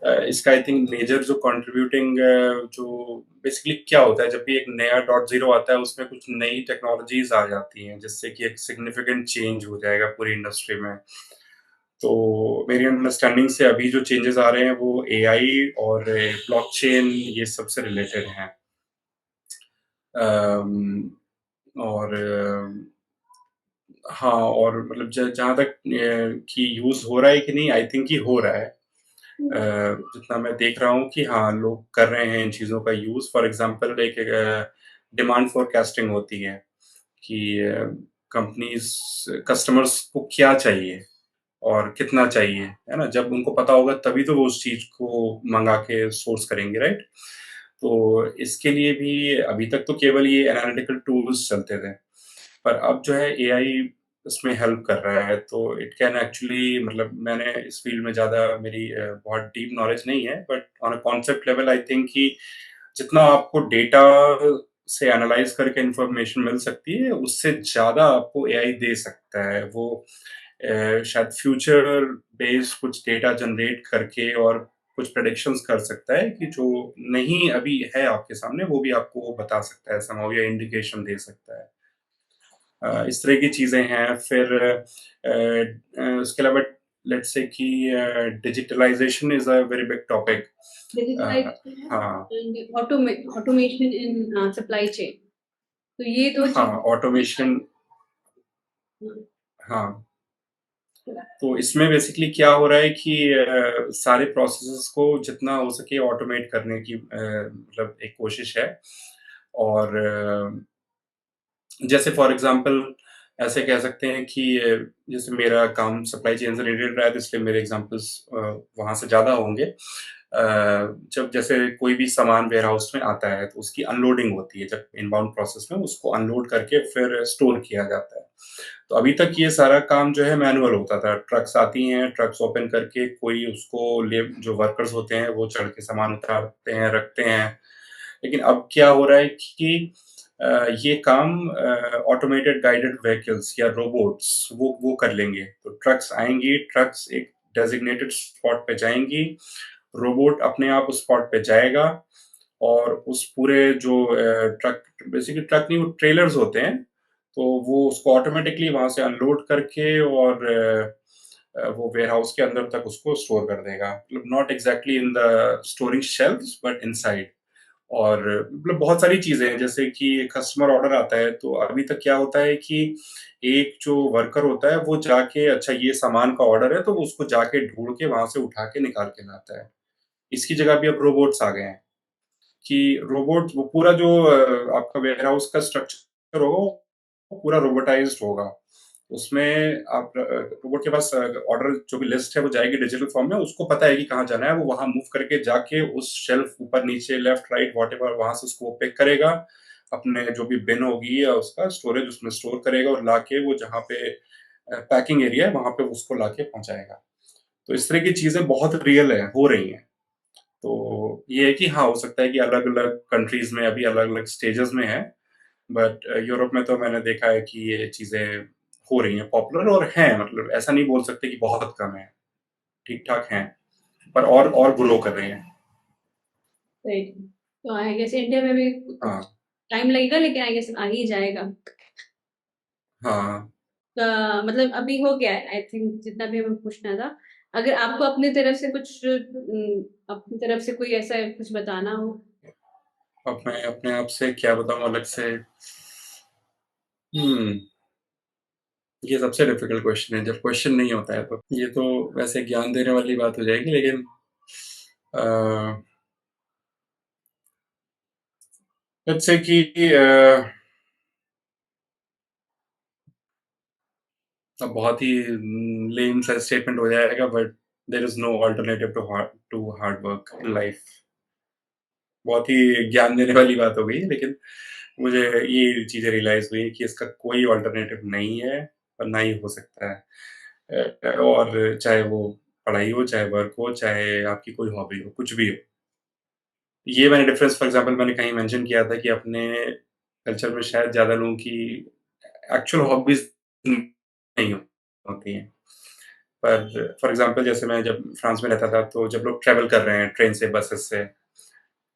इसका आई थिंक मेजर जो कंट्रीब्यूटिंग जो बेसिकली क्या होता है जब भी एक नया डॉट ज़ीरो आता है उसमें कुछ नई टेक्नोलॉजीज़ आ जाती हैं जिससे कि एक सिग्निफिकेंट चेंज हो जाएगा पूरी इंडस्ट्री में। तो मेरी अंडरस्टैंडिंग से अभी जो चेंजेज़ आ रहे हैं वो एआई और ब्लॉकचेन ये सब से रिलेटेड हैं। अम, और हाँ, और मतलब ज जहाँ तक कि यूज़ हो रहा है कि नहीं आई थिंक कि हो रहा है। हुँ। जितना मैं देख रहा हूँ कि हाँ, लोग कर रहे हैं इन चीज़ों का यूज़ फॉर एग्ज़ाम्पल एक डिमांड फ़ोरकास्टिंग होती है कि कंपनीज़ कस्टमर्स को क्या चाहिए और कितना चाहिए, है ना? जब उनको पता होगा तभी तो वो उस चीज़ को मँगा के सोर्स करेंगे, राइट? तो इसके लिए भी अभी तक तो केवल ये एनालिटिकल टूल्स चलते थे। पर अब जो है एआई इसमें हेल्प कर रहा है, तो इट कैन एक्चुअली मतलब मैंने इस फ़ील्ड में ज़्यादा मेरी बहुत डीप नॉलेज नहीं है, but on a concept level I think कि जितना आपको डेटा से एनालाइज़ करके इन्फॉर्मेशन मिल सकती है, उससे ज़्यादा आपको एआई दे सकता है। वो शायद फ्यूचर बेस्ड कुछ डेटा जनरेट करके और कुछ प्रेडिक्शंस कर सकता है कि जो नहीं अभी है आपके सामने, वो भी आपको वो बता सकता है समहाउ या इंडिकेशन दे सकता है। इस तरह की चीज़ें हैं। फिर उसके अलावा लेट्स से कि digitalization is a very big topic. Uh, digitalization है हाँ, and automation in supply chain. तो ये 2 हाँ, चीज़ ऑटोमेशन हुँ, हाँ, तो इसमें बेसिकली क्या हो रहा है कि सारे प्रोसेसेस को जितना हो सके ऑटोमेट करने की मतलब एक कोशिश है और जैसे फॉर एग्ज़ाम्पल ऐसे कह सकते हैं कि जैसे मेरा काम सप्लाई चेन से रिलेटेड रहा है तो इसलिए मेरे एग्ज़ाम्पल्स वहाँ से ज़्यादा होंगे। जब जैसे कोई भी सामान वेयरहाउस में आता है तो उसकी अनलोडिंग होती है, जब इनबाउंड प्रोसेस में उसको अनलोड करके फिर स्टोर किया जाता है। तो अभी तक ये सारा काम जो है मैनुअल होता था। ट्रक्स आती हैं, ट्रक्स ओपन करके कोई उसको ले जो वर्कर्स होते हैं वो चढ़ के सामान उतारते हैं, रखते हैं। लेकिन अब क्या हो रहा है कि ये काम ऑटोमेटेड गाइडेड व्हीकल्स या रोबोट्स वो कर लेंगे। तो ट्रक्स आएँगी, ट्रक्स एक डेज़िग्नेटेड स्पॉट पे जाएँगी, रोबोट अपने आप उस स्पॉट पे जाएगा और उस पूरे जो ट्रक बेसिकली ट्रक नहीं वो ट्रेलर्स होते हैं, तो वो उसको ऑटोमैटिकली वहाँ से अनलोड करके और वो वेयरहाउस के अंदर तक उसको स्टोर कर देगा। मतलब not exactly in the storing shelves but inside. और मतलब बहुत सारी चीज़ें हैं, जैसे कि कस्टमर ऑर्डर आता है, तो अभी तक क्या होता है कि एक जो वर्कर होता है, वो जाके अच्छा ये सामान का ऑर्डर है, तो वो उसको जाके ढूँढ के वहाँ से उठा के निकाल के लाता है। इसकी जगह भी अब रोबोट्स आ गए हैं कि रोबोट वो पूरा जो आपका वेयरहाउस का स्ट्रक्चर होगा, वो पूरा रोबोटाइज़्ड होगा। उसमें आप रोबोट के पास ऑर्डर जो भी लिस्ट है, वो जाएगी डिजिटल फॉर्म में, उसको पता है कि कहाँ जाना है, वो वहाँ मूव करके जाके उस शेल्फ ऊपर-नीचे, लेफ्ट-राइट व्हाटएवर वहाँ से उसको पिक करेगा, अपने जो भी बिन होगी या उसका स्टोरेज उसमें स्टोर करेगा और लाके वो जहाँ पे पैकिंग एरिया है, वहाँ पे उसको लाके पहुँचाएगा। तो इस तरह की चीज़ें बहुत रियल है, हो रही हैं। तो ये है कि हाँ, हो सकता है कि अलग-अलग कंट्रीज़ में अभी अलग-अलग स्टेजेज़ में है, बट यूरोप में तो मैंने देखा है कि ये चीज़ें हो रही हैं पॉपुलर और हैं, मतलब ऐसा नहीं बोल सकते कि बहुत कम है, ठीक-ठाक हैं, पर और ग्रो कर रही हैं। राइट। तो आई गेस इंडिया में भी कुछ हाँ, टाइम लगेगा लेकिन आई गेस आ ही जाएगा। हाँ। मतलब अभी हो गया है आई थिंक जितना भी हमें पूछना था। अगर आपको अपनी तरफ से कुछ अपनी तरफ से कोई ऐसा कुछ बताना हो? अब मैं अपने आप से क्या बताऊँ अलग से? हुँ, ये सबसे डिफ़िकल्ट क्वेश्चन है, जब क्वेश्चन नहीं होता है तो। ये तो वैसे ज्ञान देने वाली बात हो जाएगी लेकिन अ, लेट्स से कि अब बहुत ही लेम सा स्टेटमेंट हो जाएगा but there is no alternative to hard work in life. बहुत ही ज्ञान देने वाली बात हो गई लेकिन मुझे ये चीज़ें रियलाइज़ हुई कि इसका कोई अल्टरनेटिव नहीं है और ना ही हो सकता है। और चाहे वो पढ़ाई हो, चाहे वर्क हो, चाहे आपकी कोई हॉबी हो, कुछ भी हो। ये मैंने डिफरेंस फॉर एग्ज़ाम्पल मैंने कहीं मेंशन किया था कि अपने कल्चर में शायद ज़्यादा लोगों की एक्चुअल हॉबीज़ नहीं होती हैं। पर फॉर एग्ज़ाम्पल जैसे मैं जब फ्रांस में रहता था, तो जब लोग ट्रैवल कर रहे हैं ट्रेन से, बसेस से,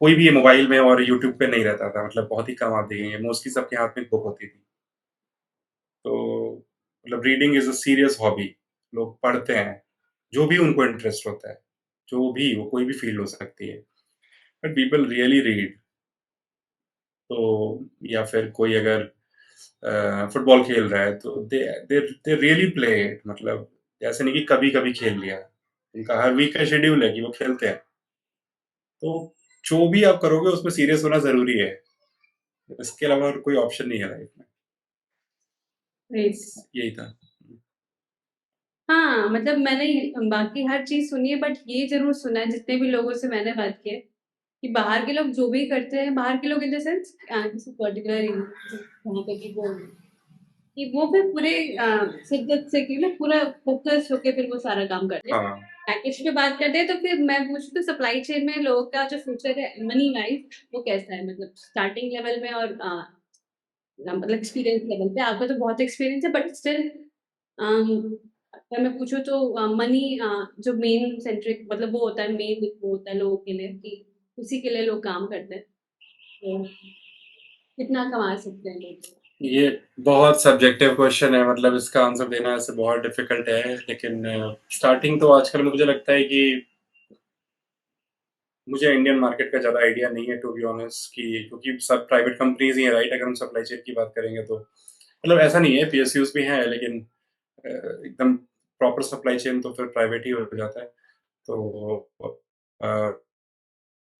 कोई भी ये मोबाइल में और यूट्यूब पे नहीं रहता था, मतलब बहुत ही कम आप देखेंगे, मोस्टली सबके हाथ में एक बुक होती थी। तो मतलब reading is a serious hobby, लोग पढ़ते हैं, जो भी उनको इंटरेस्ट होता है, जो भी वो कोई भी फ़ील्ड हो सकती है। But people really read. तो या फिर कोई अगर फुटबॉल खेल रहा है तो दे रियली प्ले इट, मतलब ऐसे नहीं कि कभी-कभी खेल लिया। उनका हर वीक का शेड्यूल है कि वो खेलते हैं। तो जो भी आप करोगे उसमें सीरियस होना ज़रूरी है। इसके अलावा और कोई ऑप्शन नहीं है लाइफ में। राइट। बस यही था। हाँ, मतलब मैंने बाकी हर चीज़ सुनी है बट ये ज़रूर सुना है जितने भी लोगों से मैंने बात की है, कि बाहर के लोग जो भी करते हैं, बाहर के लोग इन द सेंस किसी पर्टिकुलर वहाँ पे की वो कि वो फिर पूरे शिद्दत से कि ना पूरा फ़ोकस होके फिर वो सारा काम करते हैं। हाँ, पैकेज पे बात करते हैं तो फिर मैं पूछूँ तो सप्लाई चेन में लोगों का जो फ्यूचर है मनी वाइज़ वो कैसा है? मतलब स्टार्टिंग लेवल में और मतलब एक्सपीरियंस लेवल पे आपका तो बहुत एक्सपीरियंस है बट स्टिल अगर मैं पूछूँ तो मनी जो मेन सेंट्रिक मतलब वो होता है मेन वो होता है लोगों के लिए कि उसी के लिए लोग काम करते हैं। तो कितना कमा सकते हैं लोग? ये बहुत सब्जेक्टिव क्वेश्चन है, मतलब इसका आंसर देना ऐसे बहुत डिफिकल्ट है, लेकिन स्टार्टिंग तो आजकल मुझे लगता है कि मुझे इंडियन मार्केट का ज़्यादा आइडिया नहीं है टू बी ऑनेस्ट, कि क्योंकि सब प्राइवेट कंपनीज ही हैं, राइट? अगर हम सप्लाई चेन की बात करेंगे तो मतलब ऐसा नहीं है, पीएसयूज भी हैं, लेकिन एकदम प्रॉपर सप्लाई चेन तो फिर प्राइवेट ही हो जाता है। तो अ,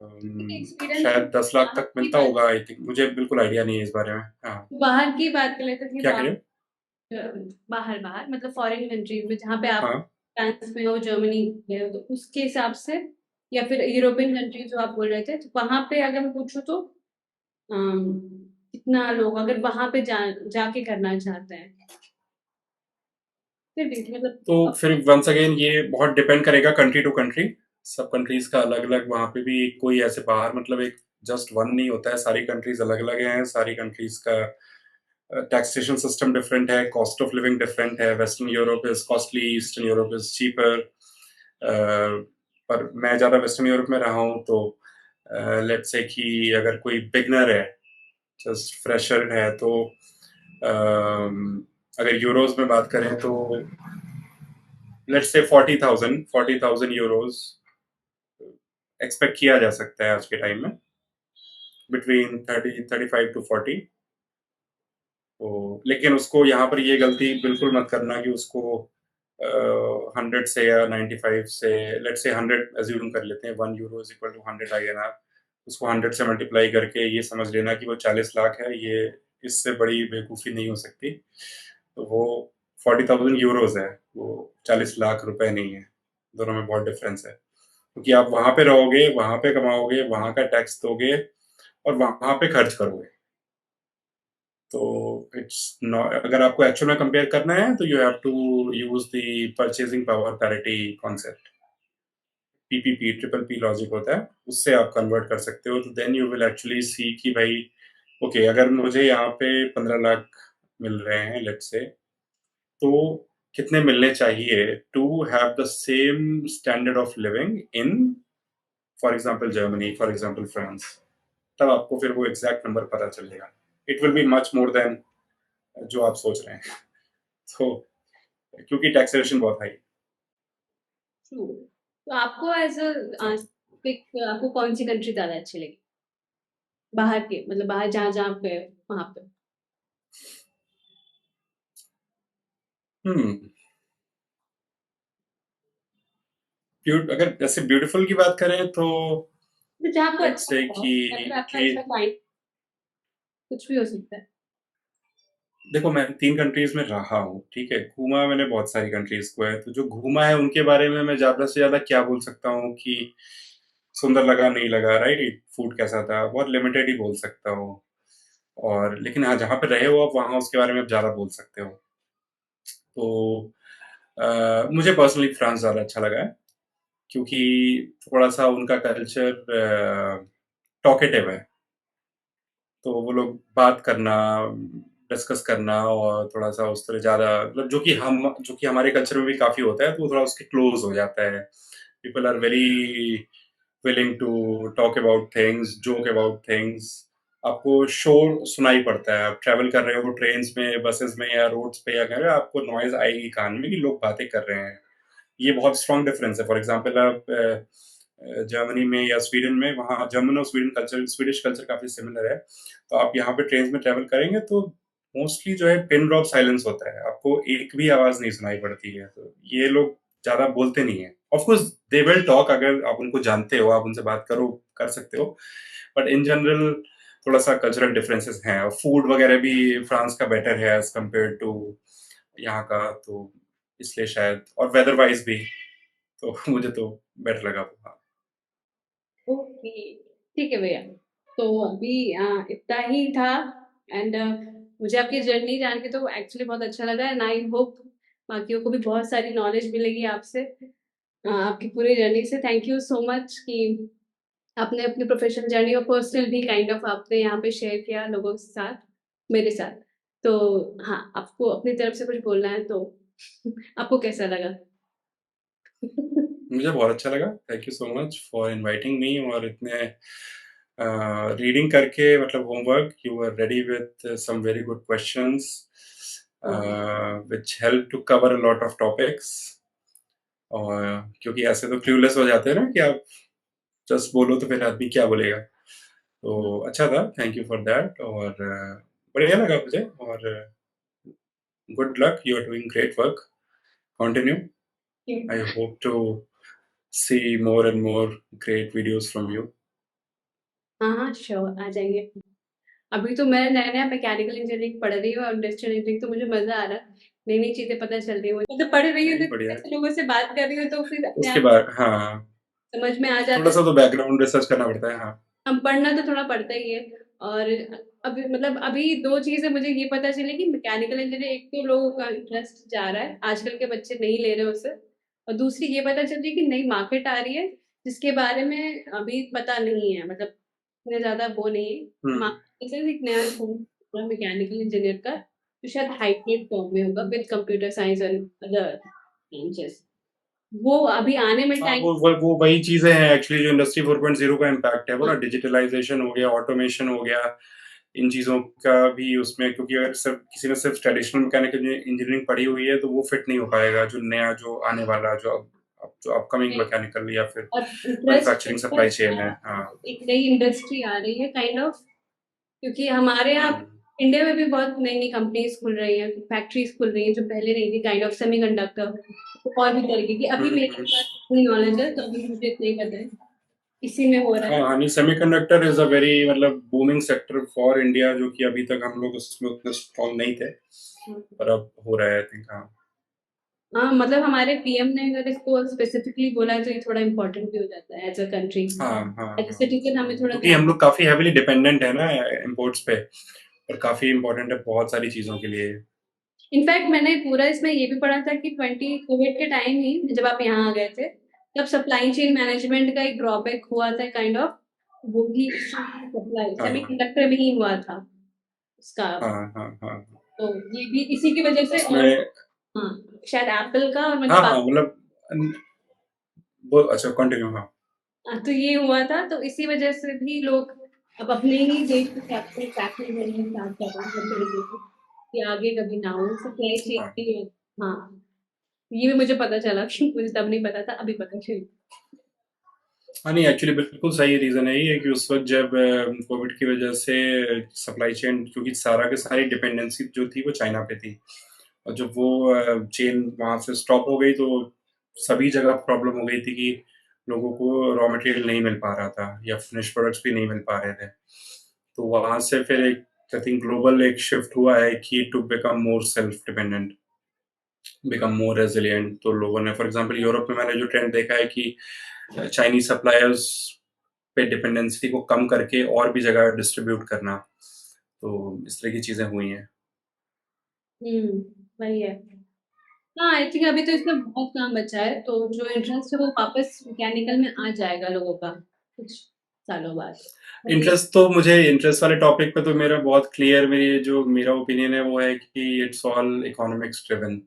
एक्सपीरियंस शायद 10 लाख बाहर तक की मिलता बात होगा, आई थिंक। मुझे बिल्कुल आइडिया नहीं है इस बारे में। हाँ। बाहर की बात कर लेते थे। क्या कह रहे हो? बाहर बाहर मतलब फॉरेन कंट्रीज में जहाँ पे आप हाँ। फ्रांस में हो, जर्मनी में हो, तो उसके हिसाब से, या फिर यूरोपियन कंट्रीज जो आप बोल रहे थे, तो वहां पे अगर मैं पूछूं तो कितना लोग अगर वहां पे जाके करना चाहते हैं, फिर भी मतलब तो फिर वंस अगेन ये बहुत डिपेंड करेगा कंट्री टू कंट्री। सब कंट्रीज का अलग अलग, वहाँ पे भी कोई ऐसे बाहर मतलब एक जस्ट वन नहीं होता है, सारी कंट्रीज अलग अलग हैं, सारी कंट्रीज का टैक्सेशन सिस्टम डिफरेंट है, कॉस्ट ऑफ लिविंग डिफरेंट है। Western Europe is costly, eastern Europe is cheaper. पर मैं ज़्यादा वेस्टर्न यूरोप में रहा हूँ, तो लेट्स से कि अगर कोई बिगनर है, जस्ट फ्रेशर है, तो अगर यूरोज में बात करें तो लेट्स से 40,000 यूरोज एक्सपेक्ट किया जा सकता है आज के टाइम में, बिटवीन 35 to 40। तो लेकिन उसको यहाँ पर ये गलती बिल्कुल मत करना कि उसको 100 से या 95 से, लेट्स से 100 एज्यूम कर लेते हैं, 1 euro is equal to 100 INR। उसको 100 से मल्टीप्लाई करके ये समझ लेना कि वो 40 लाख है। ये इससे बड़ी बेवकूफ़ी नहीं हो सकती। तो वो 40,000 यूरोज है, वो 40 लाख रुपए नहीं है। दोनों में बहुत डिफरेंस है, क्योंकि आप वहां पे रहोगे, वहां पे कमाओगे, वहां का टैक्स दोगे और वहां पे खर्च करोगे। तो इट्स नॉट, अगर आपको एक्चुअल में कंपेयर करना है तो you have to use the purchasing power parity concept, PPP, triple P logic होता है, उससे आप कन्वर्ट कर सकते हो। तो then you will actually see कि भाई ओके, अगर मुझे यहाँ पे 15 लाख मिल रहे हैं लेट्स से, तो कितने मिलने चाहिए to have the same standard of living in, for example Germany, for example France. तब आपको फिर वो एग्जैक्ट नंबर पता चलेगा। It will be much more than जो आप सोच रहे हैं। तो क्योंकि टैक्सेशन बहुत हाई। ट्रू। तो आपको एज अ आपको कौन सी कंट्री ज्यादा अच्छी लगी बाहर के, मतलब बाहर जहाँ जहाँ आप गए वहां पे? हम्म अगर जैसे ब्यूटीफुल की बात करें तो तो जहाँ आपको लेट्स अच्छा से लगा, या फिर आपका कि इसका टाइम, कुछ भी हो सकता है। देखो, मैं 3 कंट्रीज में रहा हूँ, ठीक है, घूमा मैंने बहुत सारी कंट्रीज को है, तो जो घूमा है उनके बारे में मैं ज्यादा से ज्यादा क्या बोल सकता हूँ कि सुंदर लगा नहीं लगा, राइट, फूड कैसा था, बहुत लिमिटेड ही बोल सकता हूँ। और लेकिन हाँ, जहाँ पे रहे हो आप वहाँ उसके बारे में आप ज्यादा बोल सकते हो। तो मुझे पर्सनली फ्रांस ज्यादा अच्छा लगा है, क्योंकि थोड़ा सा उनका कल्चर टॉकेटिव है। तो वो लोग बात करना, डिस्कस करना, और थोड़ा सा उस तरह ज़्यादा मतलब जो कि हमारे कल्चर में भी काफ़ी होता है, तो वो थोड़ा उसके क्लोज हो जाता है। People are very willing to talk about things, joke about things. आपको शोर सुनाई पड़ता है, आप ट्रैवल कर रहे हो ट्रेन्स में, बसेस में या रोड्स पे या कहीं, आपको नॉइज आएगी कान में कि लोग बातें कर रहे हैं। ये बहुत स्ट्रॉन्ग डिफरेंस है। फॉर एग्जांपल आप जर्मनी में या स्वीडन में, वहाँ जर्मन और स्वीडन कल्चर, स्वीडिश कल्चर काफ़ी सिमिलर है। तो आप यहाँ पे ट्रेन में ट्रैवल करेंगे तो मोस्टली जो है पिन ड्रॉप साइलेंस होता है, आपको एक भी आवाज़ नहीं सुनाई पड़ती है। तो ये लोग ज़्यादा बोलते नहीं हैं। Of course they will talk, अगर आप उनको जानते हो, आप उनसे बात करो, कर सकते हो। बट इन जनरल थोड़ा सा कल्चरल डिफरेंसेस हैं, और फूड वगैरह भी फ्रांस का बेटर है एज कम्पेयर टू यहाँ का, तो इसलिए शायद, और वेदर वाइज भी, तो मुझे तो बेटर लगा वो। हाँ। ओके, ठीक है भैया। तो अभी इतना ही था। एंड मुझे आपकी जर्नी जान के तो एक्चुअली बहुत अच्छा लगा, एंड आई होप बाकियों को भी बहुत सारी नॉलेज मिलेगी आपसे, आपकी पूरी जर्नी से। थैंक यू सो मच कि आपने अपनी प्रोफेशनल जर्नी और पर्सनल भी काइंड ऑफ आपने यहाँ पे शेयर किया लोगों के साथ, मेरे साथ। तो हाँ, आपको अपनी तरफ से कुछ बोलना है तो आपको कैसा लगा? मुझे बहुत अच्छा लगा। Thank you so much for inviting me, और इतने रीडिंग करके, मतलब homework, you are ready with some very good questions which help to cover a lot of topics। और क्योंकि ऐसे तो क्लूलेस हो जाते हैं ना कि आप जस्ट बोलो तो फिर आदमी क्या बोलेगा। तो अच्छा था, थैंक यू फॉर दैट। और बढ़िया लगा मुझे। और good luck, you are doing great work, continue. I hope to see more and more great videos from you. हाँ, हाँ, श्योर आ जाएँगे। अभी तो मैं नया-नया मैकेनिकल इंजीनियरिंग पढ़ रही हूँ और इंडस्ट्रियल इंजीनियरिंग तो मुझे मज़ा आ रहा है। नई-नई चीज़ें पता चल रही हैं मुझे। मतलब पढ़ रही हूँ नहीं, तो बढ़िया है। ऐसे लोगों से बात कर रही हूँ तो फिर अपने उसके आप बाद हाँ, समझ में आ जाता थोड़ा है। सा तो बैकग्राउंड रिसर्च करना पड़ता है। हाँ। हम पढ़ना तो थोड़ा पड़ता ही है। और अभी मतलब अभी 2 चीज़ें मुझे ये पता चली कि मैकेनिकल इंजीनियरिंग एक तो लोगों का इंटरेस्ट जा रहा है, आजकल के बच्चे नहीं ले रहे उसे। और दूसरी ये पता चल रही है कि नई मार्केट आ रही है, जिसके बारे में अभी पता नहीं है, मतलब इतने ज़्यादा वो नहीं है। हम्म। मार्केट से एक नया फॉर्म मैकेनिकल इंजीनियर का, जो शायद हाइब्रिड फॉर्म में होगा with computer science and other branches. वो अभी आने में हाँ, टाइम वो वही चीजें हैं एक्चुअली जो इंडस्ट्री 4.0 का इम्पैक्ट है। वो ना हाँ, डिजिटलाइजेशन हो गया, ऑटोमेशन हो गया, इन चीजों का भी उसमें। क्योंकि अगर सिर्फ किसी ने सिर्फ ट्रेडिशनल मैकेनिकल इंजीनियरिंग पढ़ी हुई है तो वो फिट नहीं हो पाएगा जो नया, जो आने वाला, जो अपकमिंग मैकेनिकल या फिर और इंटरेस्ट मैन्युफैक्चरिंग सप्लाई चेन है। हाँ। एक नई इंडस्ट्री आ रही है काइंड ऑफ, क्योंकि हमारे यहाँ हम्म। इंडिया में भी बहुत नई नई कंपनीज खुल रही हैं, फैक्ट्रीज खुल रही हैं जो पहले नहीं थी, काइंड ऑफ सेमीकंडक्टर और भी तरीके की। अभी मेरे हम्म। पास इतनी नॉलेज है तो अभी मुझे इतना ही पता है, इसी में हो रहा है। हाँ, नहीं, सेमीकंडक्टर इज अ वेरी मतलब बूमिंग सेक्टर फॉर इंडिया, जो कि अभी तक हम लोग उसमें उतने स्ट्रॉन्ग नहीं थे, पर अब हो रहा है, आई थिंक। हाँ। हाँ, मतलब हमारे पीएम ने अगर इसको स्पेसिफिकली बोला है तो ये थोड़ा इम्पोर्टेंट भी हो जाता है एज अ कंट्री। हाँ। हाँ। एज अ हाँ, सिटीजन हमें थोड़ा क्योंकि हम ध्यान। लोग काफी हेविली डिपेंडेंट है ना इम्पोर्ट्स पे, और काफी इम्पोर्टेंट है बहुत सारी चीजों के लिए। इनफैक्ट मैंने पूरा इसमें ये भी पढ़ा था कि 20 कोविड के टाइम ही जब आप यहाँ आ गए थे, तब सप्लाई चेन मैनेजमेंट का एक ड्रॉबैक हुआ था काइंड ऑफ, वो भी सप्लाई हाँ। सेमीकंडक्टर में ही हुआ था उसका। हाँ। हाँ। हाँ, तो ये भी इसी की वजह से। और उसमें। हाँ, शायद एप्पल का और हाँ, मतलब हाँ, मतलब वो अच्छा, कंटिन्यू। हाँ। तो ये हुआ था तो इसी वजह से भी लोग अब अपने ही देश के कैपिटल फैक्ट्री बनना स्टार्ट कर रहे हैं हर तरीके से, कि आगे कभी ना हो सप्लाई हाँ। चेन। हाँ, ये भी मुझे पता चला कि मुझे तब नहीं पता था, अभी पता चला। हाँ, नहीं, एक्चुअली बिल्कुल सही रीजन है ये कि उस वक्त जब कोविड की वजह से सप्लाई चेन, क्योंकि सारा के सारी डिपेंडेंसी जो थी वो चाइना पे थी, और जब वो चेन वहां से स्टॉप हो गई तो सभी जगह प्रॉब्लम हो गई थी कि लोगों को रॉ मटेरियल नहीं मिल पा रहा था या फिनिश प्रोडक्ट्स भी नहीं मिल पा रहे थे। तो वहां से फिर एक, आई थिंक, ग्लोबल एक शिफ्ट हुआ है कि to become more self dependent, become more resilient. तो लोगों ने, फॉर एग्जांपल, यूरोप में मैंने जो ट्रेंड देखा है कि चाइनीज सप्लायर्स पे डिपेंडेंसी को कम करके और भी जगह डिस्ट्रीब्यूट करना। तो इस तरह की चीजें हुई हैं। वही है। हाँ, आई थिंक अभी तो इसमें बहुत काम बचा है, तो जो इंटरेस्ट है वो वापस मैकेनिकल में आ जाएगा लोगों का कुछ सालों बाद। अभी इंटरेस्ट वाले टॉपिक पे तो मेरा बहुत क्लियर, मेरा ओपिनियन है वो है कि इट्स ऑल इकोनॉमिक्स ड्रिवन।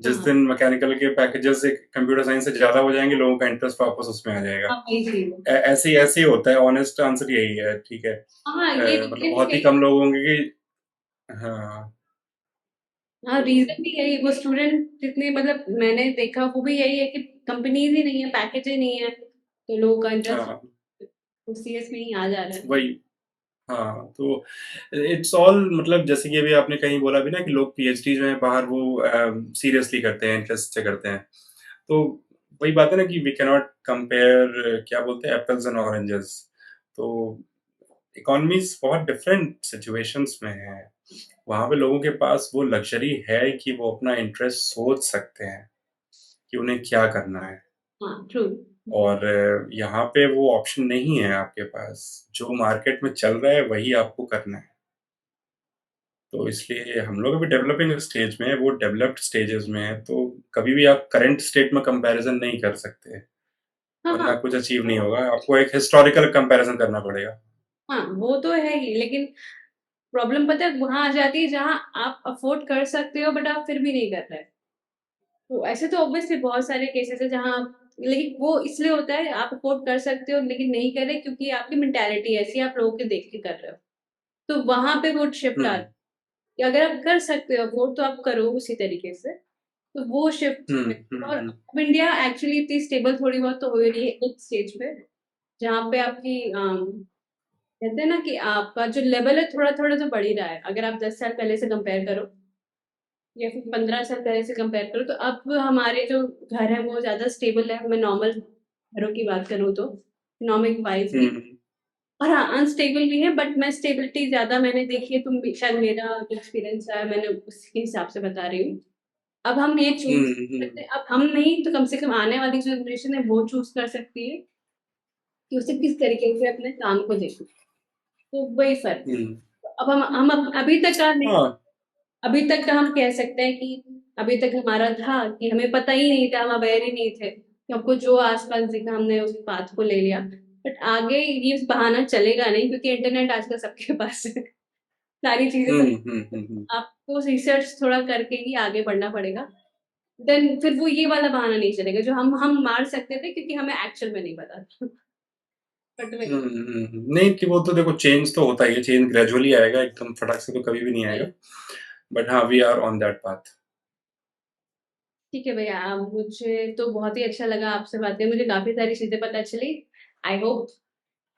जिस हाँ, दिन मैकेनिकल के पैकेजेस कंप्यूटर साइंस से ज्यादा हो जाएंगे, लोगों का इंटरेस्ट वापस उसमें आ जाएगा। हाँ, वही चीज है। ऐसे ऐसे ही होता है, ऑनेस्ट आंसर यही है, ठीक है। हाँ, ये मतलब ये भी बहुत ही कहीं। कम लोग होंगे कि हाँ। हाँ, रीजन भी यही, वो स्टूडेंट जितने मतलब मैंने देखा वो भी यही है कि कंपनीज ही नहीं है, पैकेज ही नहीं है, तो लोगों का इंटरेस्ट हाँ, सीएस में ही आ जा रहा है। वही। हाँ, तो इट्स ऑल, मतलब जैसे कि अभी आपने कहीं बोला भी ना कि लोग पीएचडी जो है बाहर वो सीरियसली करते हैं, इंटरेस्ट से करते हैं। तो वही बात है ना कि वी कैन नॉट कंपेयर, क्या बोलते हैं, एप्पल्स एंड ऑरेंजेस। तो इकोनॉमीज बहुत डिफरेंट सिचुएशंस में है। वहां पे लोगों के पास वो लग्जरी है कि वो अपना इंटरेस्ट सोच सकते हैं कि उन्हें क्या करना है। हाँ, ट्रू। और यहाँ पे वो ऑप्शन नहीं है आपके पास। जो मार्केट में चल रहा है वही आपको करना है। तो इसलिए हम लोग अभी डेवलपिंग स्टेज में है, वो डेवलप्ड स्टेजेस में है, तो कभी भी आप करंट स्टेट में कंपैरिजन नहीं कर सकते, हाँ, वरना हाँ, कुछ अचीव नहीं होगा। आपको एक हिस्टोरिकल कंपैरिजन करना पड़ेगा। हाँ, वो तो है ही, लेकिन प्रॉब्लम पता है वहां आ जाती है जहां आप अफोर्ड कर सकते हो बट आप फिर भी नहीं कर रहे। तो ऐसे तो ऑब्वियसली बहुत सारे केसेस है जहां लेकिन वो इसलिए होता है आप अफोर्ड कर सकते हो लेकिन नहीं कर रहे क्योंकि आपकी मेंटालिटी ऐसी है, आप लोगों के देख के कर रहे हो। तो वहां पे वो शिफ्ट आ हम्म। कि अगर आप कर सकते हो अफोर्ड तो आप करो उसी तरीके से। तो वो शिफ्ट। हम्म। और अब इंडिया एक्चुअली इतनी स्टेबल थोड़ी बहुत तो हो ही रही है एक स्टेज पे, जहाँ पे आपकी कहते हैं ना कि आपका जो लेवल है थोड़ा-थोड़ा तो बढ़ ही रहा है। अगर आप 10 साल पहले से कंपेयर करो या फिर 15 साल पहले से कंपेयर करो तो अब हमारे जो घर हैं वो ज़्यादा स्टेबल है। मैं नॉर्मल घरों की बात करूँ तो इकोनॉमिक वाइज़ भी और हाँ, अनस्टेबल भी है बट मैं स्टेबिलिटी ज़्यादा मैंने देखी है तो शायद मेरा एक्सपीरियंस रहा है, मैंने उसके हिसाब से बता रही हूँ। अब हम ये चूज़ कर सकते हैं, अब हम नहीं तो कम से कम आने वाली जो जनरेशन है वो चूज़ कर सकती है कि उसे किस तरीके से अपने काम को देखें। तो वही फ़र्क है। अब हम अभी तक का नहीं, हाँ अभी तक का हम कह सकते हैं कि अभी तक हमारा था कि हमें पता ही नहीं था, हम अवेयर ही नहीं थे कि हमको जो आस-पास दिखा हमने उस पाथ को ले लिया। बट आगे ये बहाना चलेगा नहीं क्योंकि इंटरनेट आजकल सबके पास है। सारी चीज़ें सब आपको रिसर्च थोड़ा करके ही आगे बढ़ना पड़ेगा। देन फिर वो ये वाला बहाना नहीं चलेगा जो हम मार सकते थे क्योंकि हमें एक्चुअल में नहीं पता था। बट वही नहीं कि वो तो देखो चेंज तो होता ही है, चेंज ग्रेजुअली आएगा, एकदम फटाक से तो कभी भी नहीं आएगा। बट हाँ, we are on that path. ठीक है भैया, मुझे तो बहुत ही अच्छा लगा आपसे बात करके, मुझे काफ़ी सारी चीज़ें पता चली। आई होप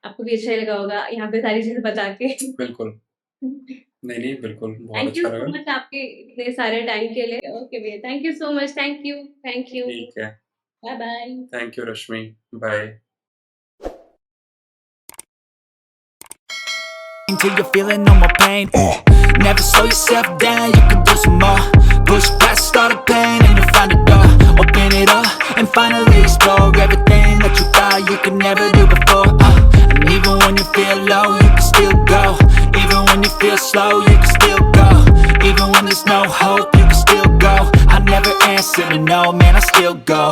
आपको भी अच्छा लगा होगा यहाँ पे सारी चीज़ें बता के। बिल्कुल। नहीं, बिल्कुल, बहुत थैंक यू अच्छा सो लगा। मच आपके इतने सारे टाइम के लिए। ओके भैया, thank you so much, thank you, thank you. ठीक है। Bye bye. Thank you Rashmi, bye. Until you're feeling no more pain. Never slow yourself down, you can do some more. Push past all the pain and you'll find a door. Open it up and finally explore everything that you thought you could never do before. And even when you feel low, you can still go. Even when you feel slow, you can still go. Even when there's no hope, you can still go. I never answer to no, man, I still go.